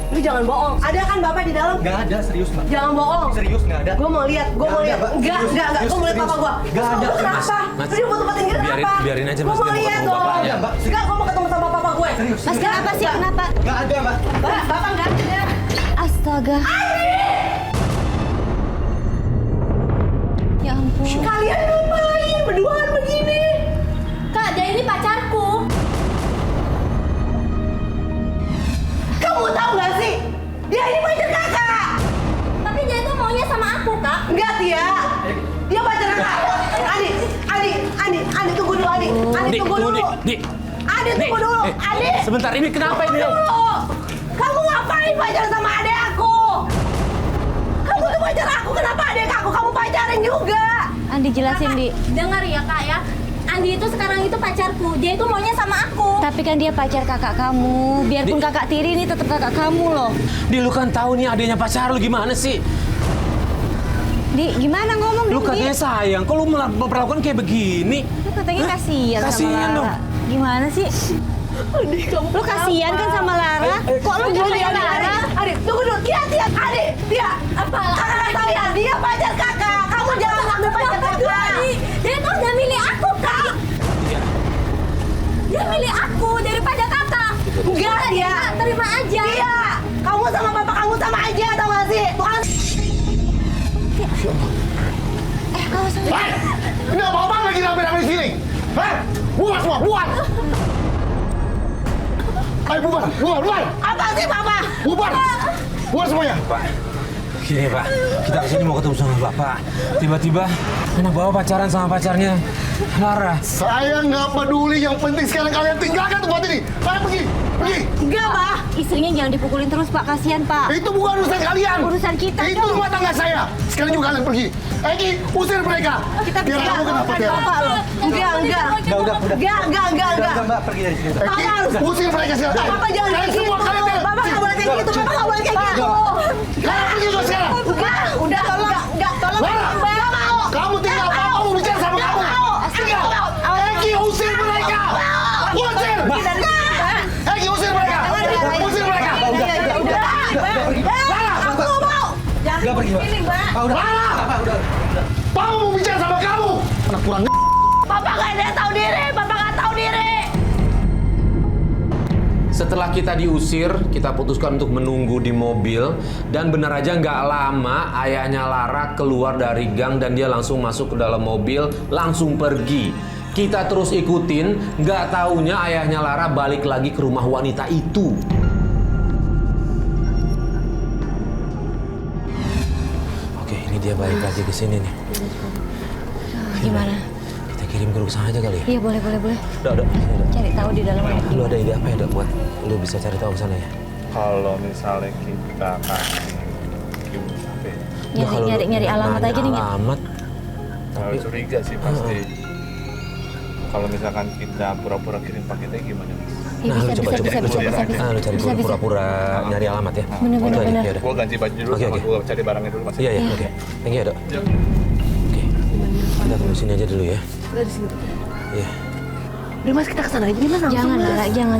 [SPEAKER 4] Lu jangan bohong. Ada kan bapak di dalam?
[SPEAKER 8] enggak ada, serius Mbak.
[SPEAKER 4] Jangan bohong.
[SPEAKER 8] Serius enggak ada.
[SPEAKER 4] Gue mau lihat, gue mau
[SPEAKER 8] Nggak ada,
[SPEAKER 4] lihat.
[SPEAKER 8] Mbak.
[SPEAKER 4] Enggak.
[SPEAKER 8] Serius,
[SPEAKER 4] Gue mau lihat
[SPEAKER 8] serius.
[SPEAKER 4] bapak gue.
[SPEAKER 8] Nggak ada.
[SPEAKER 4] Kenapa?
[SPEAKER 1] Mas,
[SPEAKER 4] Lu mau tempatin dia kenapa?
[SPEAKER 1] biarin aja,
[SPEAKER 4] Gue
[SPEAKER 1] Mas,
[SPEAKER 4] mau
[SPEAKER 1] dia mau
[SPEAKER 4] lihat
[SPEAKER 1] ketemu
[SPEAKER 4] dong.
[SPEAKER 1] bapaknya.
[SPEAKER 8] Mbak.
[SPEAKER 4] Enggak, gue mau ketemu sama bapak gue.
[SPEAKER 8] Serius.
[SPEAKER 2] Mas kenapa sih? Kenapa?
[SPEAKER 8] Enggak ada, Mbak.
[SPEAKER 4] Bapak enggak ada.
[SPEAKER 2] Astaga. Ya ampun.
[SPEAKER 4] Kalian ngapain berduaan begini?
[SPEAKER 7] Kak, dia ini pacarku.
[SPEAKER 4] Kamu tahu nggak sih? Dia ini pacar kakak.
[SPEAKER 7] Tapi dia itu maunya sama aku kak.
[SPEAKER 4] Enggak, Tia. Dia pacar kakak. Adi, tunggu dulu, Adi. Adi, tunggu dulu.
[SPEAKER 1] Di.
[SPEAKER 4] Adi, tunggu dulu. Adi.
[SPEAKER 1] Sebentar, ini kenapa ini?
[SPEAKER 4] Tunggu dulu. Kamu ngapain pacaran sama adek aku? Kamu tuh pacar aku, kenapa adek aku kamu pacarin juga?
[SPEAKER 2] Andi jelasin, Di.
[SPEAKER 7] Dengar ya kak ya, Andi itu sekarang itu pacarku, dia itu maunya sama aku.
[SPEAKER 2] Tapi kan dia pacar kakak kamu. Biarpun kakak tiri ini tetap kakak kamu loh.
[SPEAKER 1] Di, lu kan tahu nih adanya pacar lu gimana sih?
[SPEAKER 2] Di, gimana ngomong
[SPEAKER 1] Lu
[SPEAKER 2] dong, Di?
[SPEAKER 1] katanya sayang, kok lu memperlakukan kayak begini?
[SPEAKER 2] Lu katanya kasihan sama
[SPEAKER 1] Kasihan
[SPEAKER 2] Lara.
[SPEAKER 1] dong.
[SPEAKER 2] Gimana sih?
[SPEAKER 4] Adik, kamu
[SPEAKER 2] Lu kasihan kan sama Lara? Kok lu bunuh Lara?
[SPEAKER 4] Adik, tunggu dulu. Dia, adik, dia. Apa? Kakak tahu ya, dia pacar kakak. Kamu jangan ambil pacar kakak.
[SPEAKER 7] Dia tuh udah milih aku kak. Dia milih aku daripada kakak.
[SPEAKER 4] Enggak, dia.
[SPEAKER 7] Terima aja.
[SPEAKER 4] Dia. Kamu sama papa kamu sama aja, tau gak sih? Bukan.
[SPEAKER 3] Hei! Ini apa lagi rame-rame di sini? Hei! Buat semua, buat! Ayo bubar!
[SPEAKER 4] Apa sih, papa?
[SPEAKER 3] Bubar! Bubar semuanya!
[SPEAKER 1] Pak, gini Pak, kita kesini mau ketemu sama Bapak. Tiba-tiba anak bawa pacaran sama pacarnya Lara.
[SPEAKER 3] Saya nggak peduli, yang penting sekarang kalian tinggalkan tempat ini. Kalian pergi!
[SPEAKER 2] Enggak, Pak. Istrinya jangan dipukulin terus, Pak. Kasihan, Pak.
[SPEAKER 3] Itu bukan urusan kalian.
[SPEAKER 2] Urusan kita
[SPEAKER 3] Itu
[SPEAKER 2] dong.
[SPEAKER 3] rumah tangga saya. Sekarang juga kalian pergi. Egi, usir mereka.
[SPEAKER 2] Kita
[SPEAKER 3] Biar
[SPEAKER 2] bisa
[SPEAKER 3] kamu kenapa, Tiara?
[SPEAKER 4] Bapak lo. Enggak.
[SPEAKER 7] Udah.
[SPEAKER 4] Enggak.
[SPEAKER 6] Mbak, pergi dari sini.
[SPEAKER 3] Egi, usir mereka sekarang.
[SPEAKER 4] Papa jangan
[SPEAKER 3] Kalian
[SPEAKER 4] kayak gitu.
[SPEAKER 3] semua kalian tinggal.
[SPEAKER 4] Papa nggak boleh kayak gitu. Papa nggak boleh kayak gitu.
[SPEAKER 3] Kalian pergi juga sekarang.
[SPEAKER 4] Udah, tolong.
[SPEAKER 3] Lara,
[SPEAKER 4] Nggak mau.
[SPEAKER 3] kamu tinggal. Aku mau bicara sama kamu. Tinggal. Egi, usir mereka. Usir. Egi, usir mereka. Usir mereka. Lara,
[SPEAKER 4] Aku nggak mau.
[SPEAKER 6] Udah pergi, Mbak.
[SPEAKER 4] Ini, Mbak.
[SPEAKER 3] Lara. Papa mau bicara sama kamu. Anak kurang.
[SPEAKER 4] Papa nggak ada yang tahu diri. Papa nggak tahu diri.
[SPEAKER 1] Setelah kita diusir, kita putuskan untuk menunggu di mobil. Dan benar aja nggak lama, ayahnya Lara keluar dari gang dan dia langsung masuk ke dalam mobil, langsung pergi. Kita terus ikutin, nggak taunya ayahnya Lara balik lagi ke rumah wanita itu. Oke, ini dia balik lagi ke sini nih.
[SPEAKER 2] Gimana?
[SPEAKER 1] Kita kirim ke sana aja kali ya?
[SPEAKER 2] Iya, boleh.
[SPEAKER 1] Udah.
[SPEAKER 2] Cari tahu di dalam ada
[SPEAKER 1] Lu ada ide apa ya, Dok, buat lu bisa cari tahu ke sana ya?
[SPEAKER 8] Kalau misalnya kita kasih sampai
[SPEAKER 1] Ya, kalau lu
[SPEAKER 2] nyari alamat
[SPEAKER 1] nanya
[SPEAKER 2] aja nih.
[SPEAKER 1] alamat.
[SPEAKER 8] kalau curiga sih pasti. Kalau misalkan kita pura-pura kirim paketnya gimana, Mas?
[SPEAKER 2] Iya,
[SPEAKER 1] Nah, lu
[SPEAKER 2] bisa.
[SPEAKER 1] coba. Ah, lu cari
[SPEAKER 2] Bisa.
[SPEAKER 1] pura-pura nyari alamat ya.
[SPEAKER 2] Bener.
[SPEAKER 1] Itu aja, ya udah.
[SPEAKER 8] Gua ganti baju dulu
[SPEAKER 1] Oke,
[SPEAKER 8] sama
[SPEAKER 1] oke.
[SPEAKER 8] gua cari barangnya dulu, Mas.
[SPEAKER 1] Iya, oke. Thank you ya, Dok. Oke. Kita tunggu sini aja dulu ya.
[SPEAKER 4] Udah di sini.
[SPEAKER 1] Iya.
[SPEAKER 4] Udah Mas, kita kesana aja nih Mas.
[SPEAKER 2] Jangan, Lara. Jangan.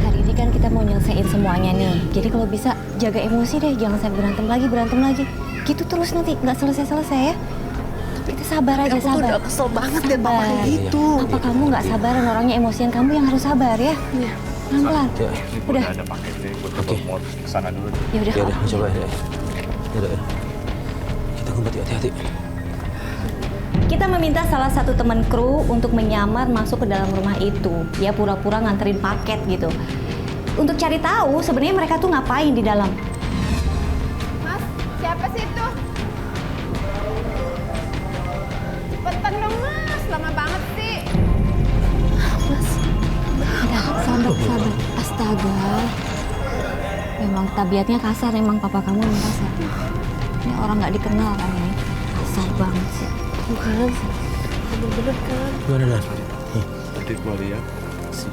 [SPEAKER 2] Hari ini kan kita mau nyelesain semuanya nih. Jadi kalau bisa jaga emosi deh. Jangan sampai berantem lagi. Gitu terus nanti nggak selesai ya. Kita sabar aja,
[SPEAKER 4] Aku tuh
[SPEAKER 2] sabar.
[SPEAKER 4] udah kesel banget liat Papa kayak gitu.
[SPEAKER 2] Apa kamu nggak sabaran, orangnya emosian, kamu yang harus sabar ya. Pelan-pelan.
[SPEAKER 1] Ya.
[SPEAKER 8] Ini
[SPEAKER 2] Udah.
[SPEAKER 8] ada paketnya, gua
[SPEAKER 1] Oke.
[SPEAKER 8] coba mau kesana dulu.
[SPEAKER 2] Ya udah.
[SPEAKER 1] Ya udah, coba ya. Ya udah. Kita ngumpet ya, hati-hati.
[SPEAKER 2] Kita meminta salah satu teman kru untuk menyamar masuk ke dalam rumah itu. Ya pura-pura nganterin paket gitu. Untuk cari tahu sebenarnya mereka tuh ngapain di dalam.
[SPEAKER 5] Mas, siapa sih itu? Cepetan dong Mas, lama banget sih.
[SPEAKER 2] Udah, sabar. Astaga. Memang tabiatnya kasar, emang papa kamu memang kasar. Ini orang nggak dikenal kan ini. Kasar banget sih.
[SPEAKER 4] Bukan. Bener-bener kan.
[SPEAKER 1] Gimana, Nan?
[SPEAKER 8] Tadi gua lihat si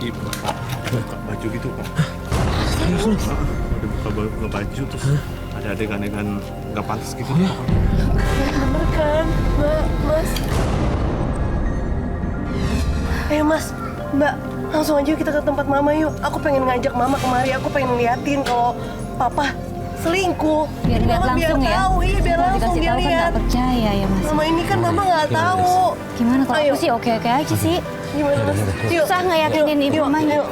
[SPEAKER 8] ibu buka baju gitu, Pak. Ada buka baju terus ada adegan-adegan nggak pantas gitu.
[SPEAKER 4] Bener kan, Mas. Ayo Mas, Mbak, langsung aja kita ke tempat Mama yuk. Aku pengen ngajak Mama kemari, aku pengen liatin kalau Papa selingkuh.
[SPEAKER 2] Biar lihat
[SPEAKER 4] Mama
[SPEAKER 2] langsung ya.
[SPEAKER 4] Tahu, iya biar
[SPEAKER 2] Kalau
[SPEAKER 4] langsung
[SPEAKER 2] dikasih
[SPEAKER 4] biar
[SPEAKER 2] tahu kan
[SPEAKER 4] lihat.
[SPEAKER 2] nggak percaya ya mas.
[SPEAKER 4] Selama ini kan Mama nggak tahu.
[SPEAKER 2] Gimana kalau
[SPEAKER 4] Ayo.
[SPEAKER 2] aku sih oke aja sih.
[SPEAKER 4] Gimana Mas? Yuk.
[SPEAKER 2] Susah nggak yakinin
[SPEAKER 4] Yuk,
[SPEAKER 2] ibu
[SPEAKER 4] yuk,
[SPEAKER 2] mamanya?
[SPEAKER 4] yuk.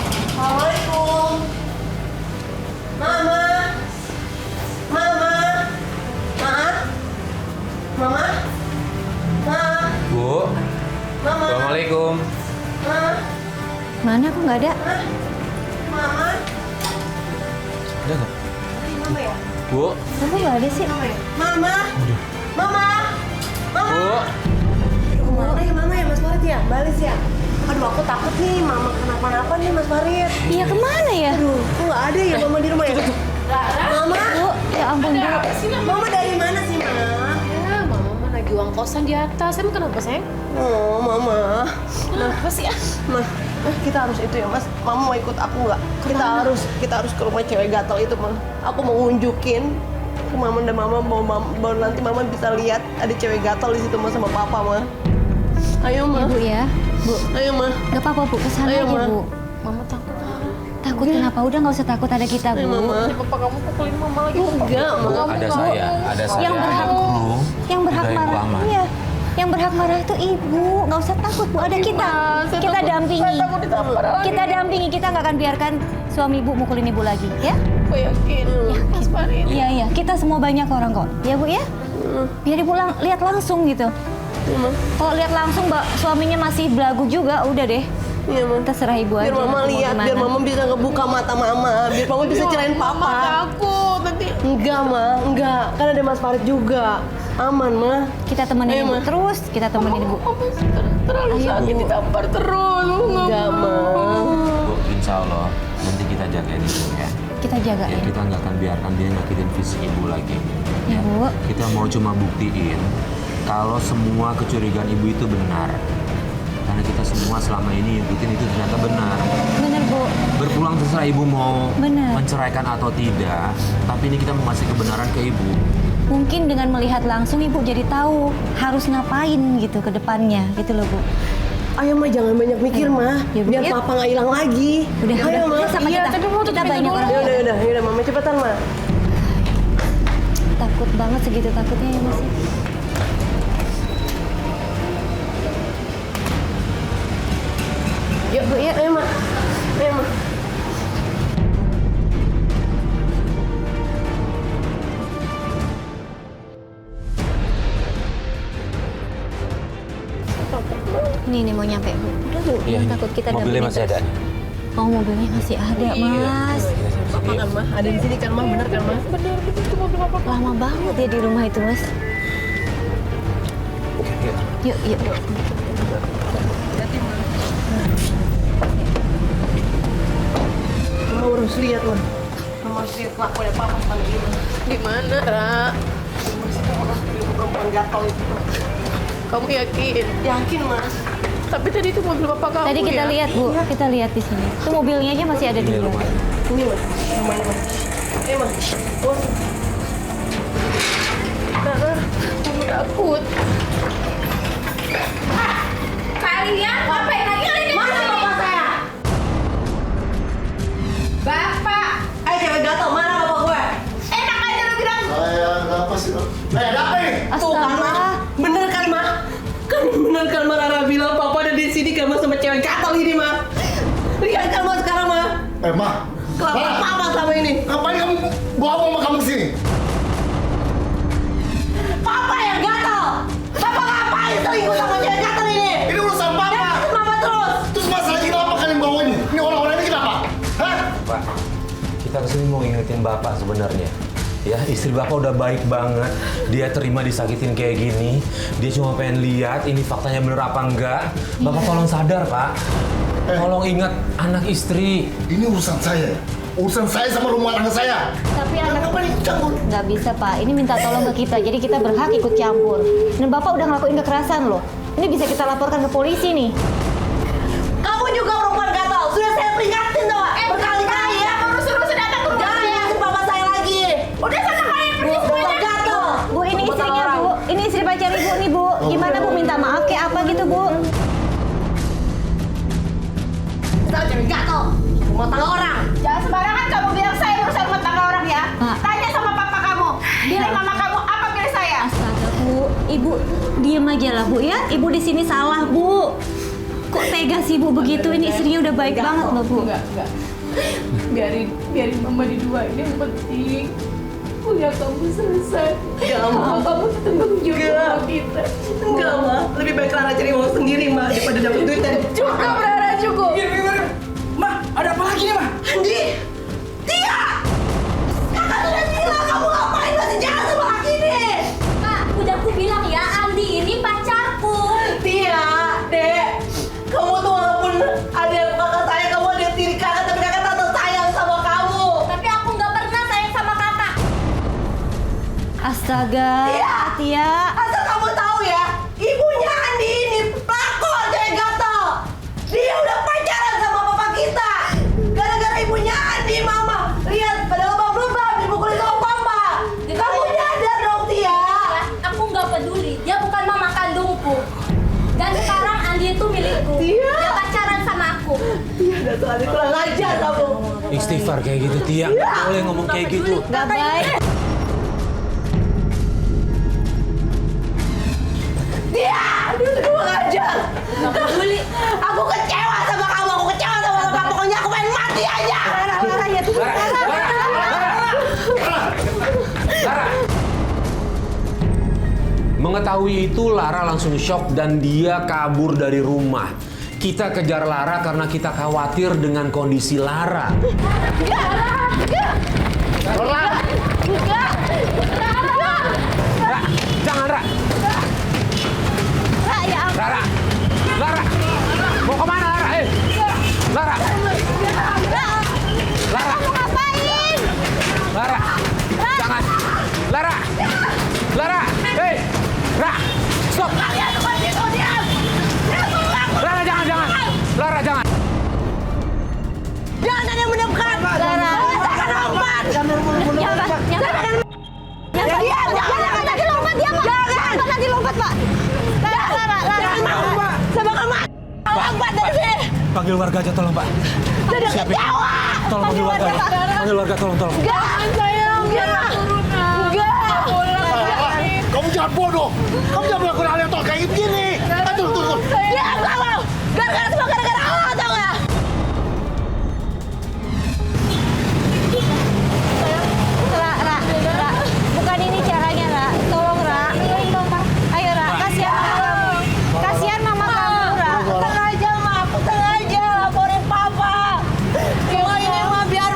[SPEAKER 4] Assalamualaikum. Mama. Mama. Mama.
[SPEAKER 1] Bu.
[SPEAKER 4] Mama.
[SPEAKER 1] Assalamualaikum.
[SPEAKER 2] Mana aku nggak ada.
[SPEAKER 4] Mama.
[SPEAKER 1] Ada nggak?
[SPEAKER 4] Mama ya?
[SPEAKER 1] Bu.
[SPEAKER 2] Kamu nggak ada sih?
[SPEAKER 4] Mama. Mama. Mama.
[SPEAKER 1] Bu.
[SPEAKER 4] Kemana ya Mama ya Mas Farid ya? Balis ya? Aduh aku takut nih Mama kenapa-napa nih Mas Farid.
[SPEAKER 2] Iya kemana ya?
[SPEAKER 4] Aduh, kok nggak ada ya Mama di rumah ya? Mama.
[SPEAKER 2] Bu, ya ampun Bu.
[SPEAKER 4] Mama dari mana sih Ma?
[SPEAKER 5] Ya, mama mah lagi uang kosan di atas. Emang kenapa sayang?
[SPEAKER 4] Oh Mama.
[SPEAKER 5] Kenapa sih ya?
[SPEAKER 4] Kita harus itu ya Mas. Mama mau ikut aku nggak? Kita harus ke rumah cewek gatal itu Mah. Aku mau nunjukin ke Mama dan Mama mau nanti Mama bisa lihat ada cewek gatal di situ Mah sama Papa Mah. Ayo Mah.
[SPEAKER 2] Bu ya, Bu.
[SPEAKER 4] Ayo Mah.
[SPEAKER 2] Gak apa-apa Bu, kesana
[SPEAKER 4] Ayo,
[SPEAKER 2] aja
[SPEAKER 4] Ma.
[SPEAKER 2] Bu.
[SPEAKER 5] Mama takut.
[SPEAKER 2] Takut kenapa? Udah nggak usah takut, ada kita
[SPEAKER 4] Ayo
[SPEAKER 2] Bu.
[SPEAKER 4] Mama.
[SPEAKER 5] Papa kamu pukulin mama lagi.
[SPEAKER 4] Enggak Mah.
[SPEAKER 1] Ada saya.
[SPEAKER 2] Yang berhak, yang berhak
[SPEAKER 1] Udah, Ibu
[SPEAKER 2] marah.
[SPEAKER 1] aman.
[SPEAKER 2] Iya. Yang berhak marah itu ibu, nggak usah takut Bu, ada kita. Kita dampingi. Kita dampingi, kita nggak akan biarkan suami ibu mukulin ibu lagi, ya?
[SPEAKER 5] Aku yakin. Mas Farid.
[SPEAKER 2] Iya iya, kita semua banyak orang kok, ya Bu ya? Biar ibu lihat langsung gitu. Kalau lihat langsung suaminya masih belagu juga, udah deh.
[SPEAKER 4] Iya Mah.
[SPEAKER 2] Terserah ibu aja.
[SPEAKER 4] Biar Mama
[SPEAKER 2] mau
[SPEAKER 4] lihat, biar
[SPEAKER 2] gimana.
[SPEAKER 4] Mama bisa ngebuka mata Mama, biar Mama bisa cerain Papa.
[SPEAKER 5] Takut nanti.
[SPEAKER 4] Enggak Mah, enggak. Kan ada Mas Farid juga. Aman Mah.
[SPEAKER 2] Kita temenin
[SPEAKER 4] Ayo,
[SPEAKER 2] ibu
[SPEAKER 4] Ma.
[SPEAKER 2] terus, kita temenin ibu.
[SPEAKER 5] Mama terlalu sakit ditampar terus.
[SPEAKER 4] Enggak Mah.
[SPEAKER 1] Bu, insya Allah nanti kita jagain ibu ya.
[SPEAKER 2] Kita jaga
[SPEAKER 1] Ya
[SPEAKER 2] ya.
[SPEAKER 1] kita nggak akan biarkan dia nyakitin fisik ibu lagi.
[SPEAKER 2] Ya, Bu.
[SPEAKER 1] Kita mau cuma buktiin kalau semua kecurigaan ibu itu benar. Karena kita semua selama ini ngikutin itu ternyata benar.
[SPEAKER 2] Bener Bu.
[SPEAKER 1] Berpulang terserah ibu mau
[SPEAKER 2] Benar.
[SPEAKER 1] menceraikan atau tidak. Tapi ini kita mau ngasih kebenaran ke ibu.
[SPEAKER 2] Mungkin dengan melihat langsung ibu jadi tahu harus ngapain gitu ke depannya gitu loh Bu.
[SPEAKER 4] Ayo Mah, jangan banyak mikir Mah.
[SPEAKER 2] Ya, Bu.
[SPEAKER 4] Biar
[SPEAKER 2] Yuk.
[SPEAKER 4] Papa nggak hilang lagi.
[SPEAKER 2] Udah,
[SPEAKER 4] Ayo Mah.
[SPEAKER 2] udah sama
[SPEAKER 5] Iya,
[SPEAKER 2] kita.
[SPEAKER 5] tapi mau
[SPEAKER 2] Kita
[SPEAKER 5] tutup pintu
[SPEAKER 2] banyak
[SPEAKER 5] dulu.
[SPEAKER 2] orang.
[SPEAKER 4] Yaudah Mama cepetan Mah.
[SPEAKER 2] Takut banget segitu takutnya ya Mas.
[SPEAKER 4] Yuk Bu, ayo Mah. Ayo Mah.
[SPEAKER 2] Ini mau nyampe Bu. Udah Bu, jangan takut kita
[SPEAKER 1] Mobilnya
[SPEAKER 2] dampingin
[SPEAKER 1] masih ada.
[SPEAKER 2] terus. Oh mobilnya masih ada Mas.
[SPEAKER 4] Papa kan Mah, ada di sini kan Mah, bener kan Mah?
[SPEAKER 5] Bener, itu mobil papa.
[SPEAKER 2] Lama banget ya di rumah itu Mas. Yuk yuk.
[SPEAKER 4] Mama harus lihat Mah. Mama harus lihat kelakuannya Papa sama ini.
[SPEAKER 5] Di mana, Ra?
[SPEAKER 4] Perempuan gatal itu.
[SPEAKER 5] Kamu yakin?
[SPEAKER 4] Yakin Mah.
[SPEAKER 5] Tapi tadi itu mobil papa kamu
[SPEAKER 2] Tadi kita
[SPEAKER 5] ya?
[SPEAKER 2] lihat Bu, kita lihat di sini. Itu mobilnya aja masih ada di
[SPEAKER 1] Ini
[SPEAKER 2] luar.
[SPEAKER 1] rumah.
[SPEAKER 4] Ini Mah, rumahnya Mah. Ayo Mah. Bos.
[SPEAKER 5] Ra, kamu takut.
[SPEAKER 7] Kalian ngapain lagi kalian di
[SPEAKER 4] Mana
[SPEAKER 7] sini?
[SPEAKER 4] Bapak saya?
[SPEAKER 7] Bapak,
[SPEAKER 4] Ayo cewek gatal, mana Bapak gue?
[SPEAKER 7] enak aja lu bilang.
[SPEAKER 3] Saya apa sih? Ada apa ini?
[SPEAKER 4] Tuh kan Mah, bener kan Mah? Kan bener kan Mah, Rara bilang Papa ada di sini kan Mah sama cewek gatal ini Mah. Lihat kan Mah sekarang Mah.
[SPEAKER 3] Ma.
[SPEAKER 4] Kelakuan
[SPEAKER 3] Ma,
[SPEAKER 4] Papa sama ini.
[SPEAKER 3] ngapain kamu bawa mama kamu ke sini?
[SPEAKER 4] Papa yang gatal. Papa ngapain selingkuh sama cewek gatal ini?
[SPEAKER 3] Ini urusan papa.
[SPEAKER 4] Mama terus.
[SPEAKER 3] Terus masalah ini kenapa kalian bawa ini? Ini orang-orang ini kenapa? Hah?
[SPEAKER 1] Pak, kita kesini mau ngingetin Bapak sebenarnya. Ya, istri Bapak udah baik banget. Dia terima disakitin kayak gini. Dia cuma pengen lihat ini faktanya bener apa enggak. Bapak tolong sadar, Pak. Tolong ingat anak istri.
[SPEAKER 3] Ini urusan saya. Urusan saya sama rumah tangga saya.
[SPEAKER 2] Tapi anak
[SPEAKER 3] Kenapa ikut campur?
[SPEAKER 2] nggak bisa Pak, ini minta tolong ke kita, jadi kita berhak ikut campur. Dan Bapak udah ngelakuin kekerasan loh. Ini bisa kita laporkan ke polisi nih.
[SPEAKER 4] Kamu juga perempuan gatal. Sudah saya peringatin tau gak? Berkali-kali ya.
[SPEAKER 7] Kamu suruh datang ke rumah
[SPEAKER 4] Jangan
[SPEAKER 7] saya.
[SPEAKER 4] ngikutin Papa saya lagi.
[SPEAKER 7] Udah sana kalian pergi
[SPEAKER 4] Bapak
[SPEAKER 7] semuanya.
[SPEAKER 4] gatal.
[SPEAKER 2] Bu, ini
[SPEAKER 4] Buat
[SPEAKER 2] istrinya
[SPEAKER 4] orang.
[SPEAKER 2] Bu. Ini istri pacar Ibu nih Bu. Gimana Bu, minta maaf kayak apa gitu Bu?
[SPEAKER 4] Kita cewek gatal. Rumah tangga orang.
[SPEAKER 7] Jangan sembarangan kamu bilang saya urusan rumah tangga orang ya.
[SPEAKER 2] Pak.
[SPEAKER 7] Tanya sama papa kamu. Bilang mama kamu apa pilih saya.
[SPEAKER 2] Astaga Bu, Ibu diem aja lah Bu ya. Ibu di sini salah Bu. Kok tega sih Bu begitu? Ini istrinya udah baik banget loh Bu.
[SPEAKER 5] Enggak. Biarin mama di dua ini yang penting. Kuliah kamu selesai.
[SPEAKER 4] Mama.
[SPEAKER 5] Kamu tanggung jawab sama kita.
[SPEAKER 4] Enggak, Ma. Lebih baik Rara cari uang sendiri, Ma. Daripada dapat duit dari
[SPEAKER 5] Cukup, Rara, cukup.
[SPEAKER 6] Ma, ada apa lagi nih, Ma?
[SPEAKER 4] Andi! Tia! Kakak sudah bilang kamu gak
[SPEAKER 2] Astaga, Tia.
[SPEAKER 4] Asal kamu tahu ya, ibunya Andi ini pelakor kayak gatel. Dia udah pacaran sama papa kita. Gara-gara ibunya Andi, mama lihat pada lebam-lebam dipukulin sama papa. Kamu nyadar dong, Tia.
[SPEAKER 7] Aku nggak peduli, dia bukan mama kandungku. Dan sekarang Andi itu milikku.
[SPEAKER 4] Dia
[SPEAKER 7] pacaran sama aku.
[SPEAKER 4] Tia, dasar Andi kurang ajar kamu.
[SPEAKER 1] Istighfar kayak gitu, Tia. Nggak boleh ngomong kayak gitu.
[SPEAKER 2] Gak baik.
[SPEAKER 4] Dia, kurang ajar.
[SPEAKER 7] Nggak peduli.
[SPEAKER 4] Aku kecewa sama kamu, aku kecewa sama papa. Pokoknya aku pengen mati aja.
[SPEAKER 2] Lara ya tuh.
[SPEAKER 1] Lara. Mengetahui itu, Lara langsung shock dan dia kabur dari rumah. Kita kejar Lara karena kita khawatir dengan kondisi Lara. Ra, jangan, Ra. Lara, Lara, mau kemana, Lara? Lara, Lara,
[SPEAKER 2] Kamu ngapain?
[SPEAKER 1] Lara, jangan, Lara, Lara, Ra, stop. Lara, jangan, Lara, jangan.
[SPEAKER 4] Jangan ada yang mendekat.
[SPEAKER 2] Lara.
[SPEAKER 4] Jangan lompat.
[SPEAKER 2] Jangan nanti lompat dia, Pak. Jangan nanti lompat, Pak. Lara.
[SPEAKER 4] Jangan mau, Pak. Sama kamu. Lompat dari sini.
[SPEAKER 1] Panggil warga aja, tolong, Pak.
[SPEAKER 4] Jadi kecewa.
[SPEAKER 1] Tolong panggil warga, Pak. Panggil warga, tolong.
[SPEAKER 4] Jangan sayang. Enggak.
[SPEAKER 3] Kamu jangan bodoh. Kamu jangan melakukan hal yang tolong kayak gini. Tunggu.
[SPEAKER 4] Dia enggak mau. Gara-gara Allah, tau nggak?
[SPEAKER 2] Ra. Bukan ini caranya, Ra. Tolong, Ra. Ayo, Ra. Kasihan mama kamu, Ra.
[SPEAKER 4] Sengaja laporin papa. Cuma ini mah biar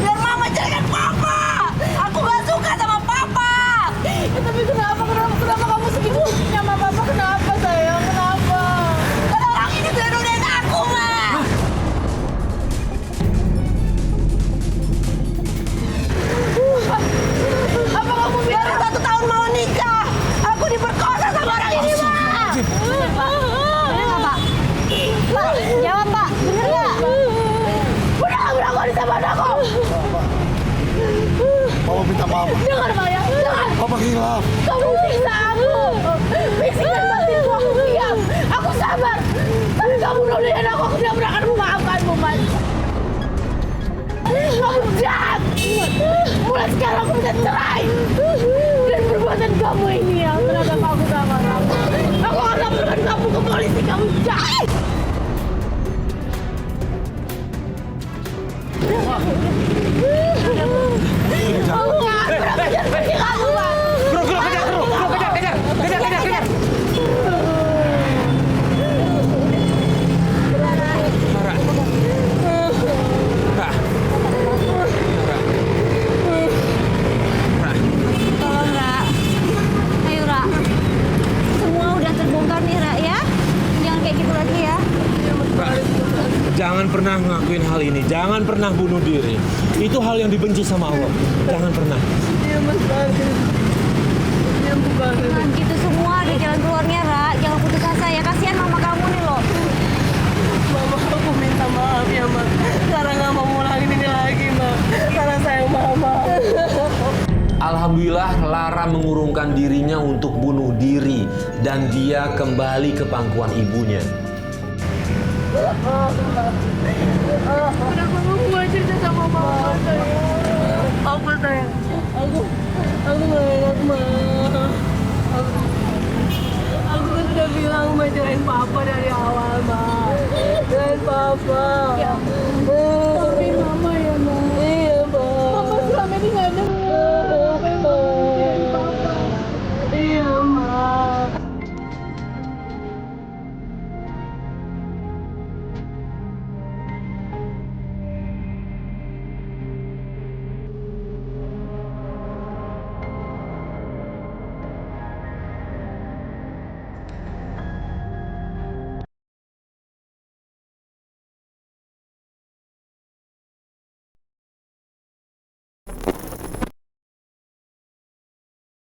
[SPEAKER 4] mama cerikan papa. Aku gak suka sama papa.
[SPEAKER 5] Tapi kenapa kamu segitu sama papa? Kenapa sayang? Kenapa?
[SPEAKER 4] Karena orang ini sudah nuduhin aku, Ma.
[SPEAKER 5] Apa kamu
[SPEAKER 4] Baru 1 tahun mau nikah. Aku diperkosa sama orang ini, Ma.
[SPEAKER 2] Bener nggak, Pak? Pak, jawab, Pak. Bener nggak?
[SPEAKER 4] Udah gak berapa di sama aku.
[SPEAKER 3] Mama minta maaf.
[SPEAKER 4] Jangan, Ma, ya. Jangan.
[SPEAKER 3] Papa hilaf.
[SPEAKER 4] Kamu siksa aku. Fisik dan batinku aku diam. Aku sabar. Tapi kamu nuduhin aku tidak pernah akan memaafkanmu, Mas. Kamu jahat. Mulai sekarang aku bisa cerai. Dan perbuatan kamu ini yang terhadap aku sama kamu. Aku akan laporkan kamu ke polisi. Kamu jahat. Aku gak pernah kejar pergi kamu, Mas.
[SPEAKER 1] Kejar.
[SPEAKER 2] Tolong, Ra. Ayo, Ra. Semua udah terbongkar nih, Ra, ya. Jangan kayak gitu lagi, ya.
[SPEAKER 1] Jangan pernah ngelakuin hal ini. Jangan pernah bunuh diri. Itu hal yang dibenci sama Allah. Jangan pernah.
[SPEAKER 5] Dia Mas Fadil. Dia bukan.
[SPEAKER 2] Jangan gitu, semua ada jalan keluarnya, Ra. Jangan putus asa ya. Kasihan mama kamu nih loh.
[SPEAKER 5] Mama, aku minta maaf ya, Ma. Karena nggak mau ngulangin ini lagi, Ma. Karena sayang Mama.
[SPEAKER 1] Alhamdulillah Lara mengurungkan dirinya untuk bunuh diri dan dia kembali ke pangkuan ibunya.
[SPEAKER 5] Kenapa kamu mau cerita sama Mama, sayang?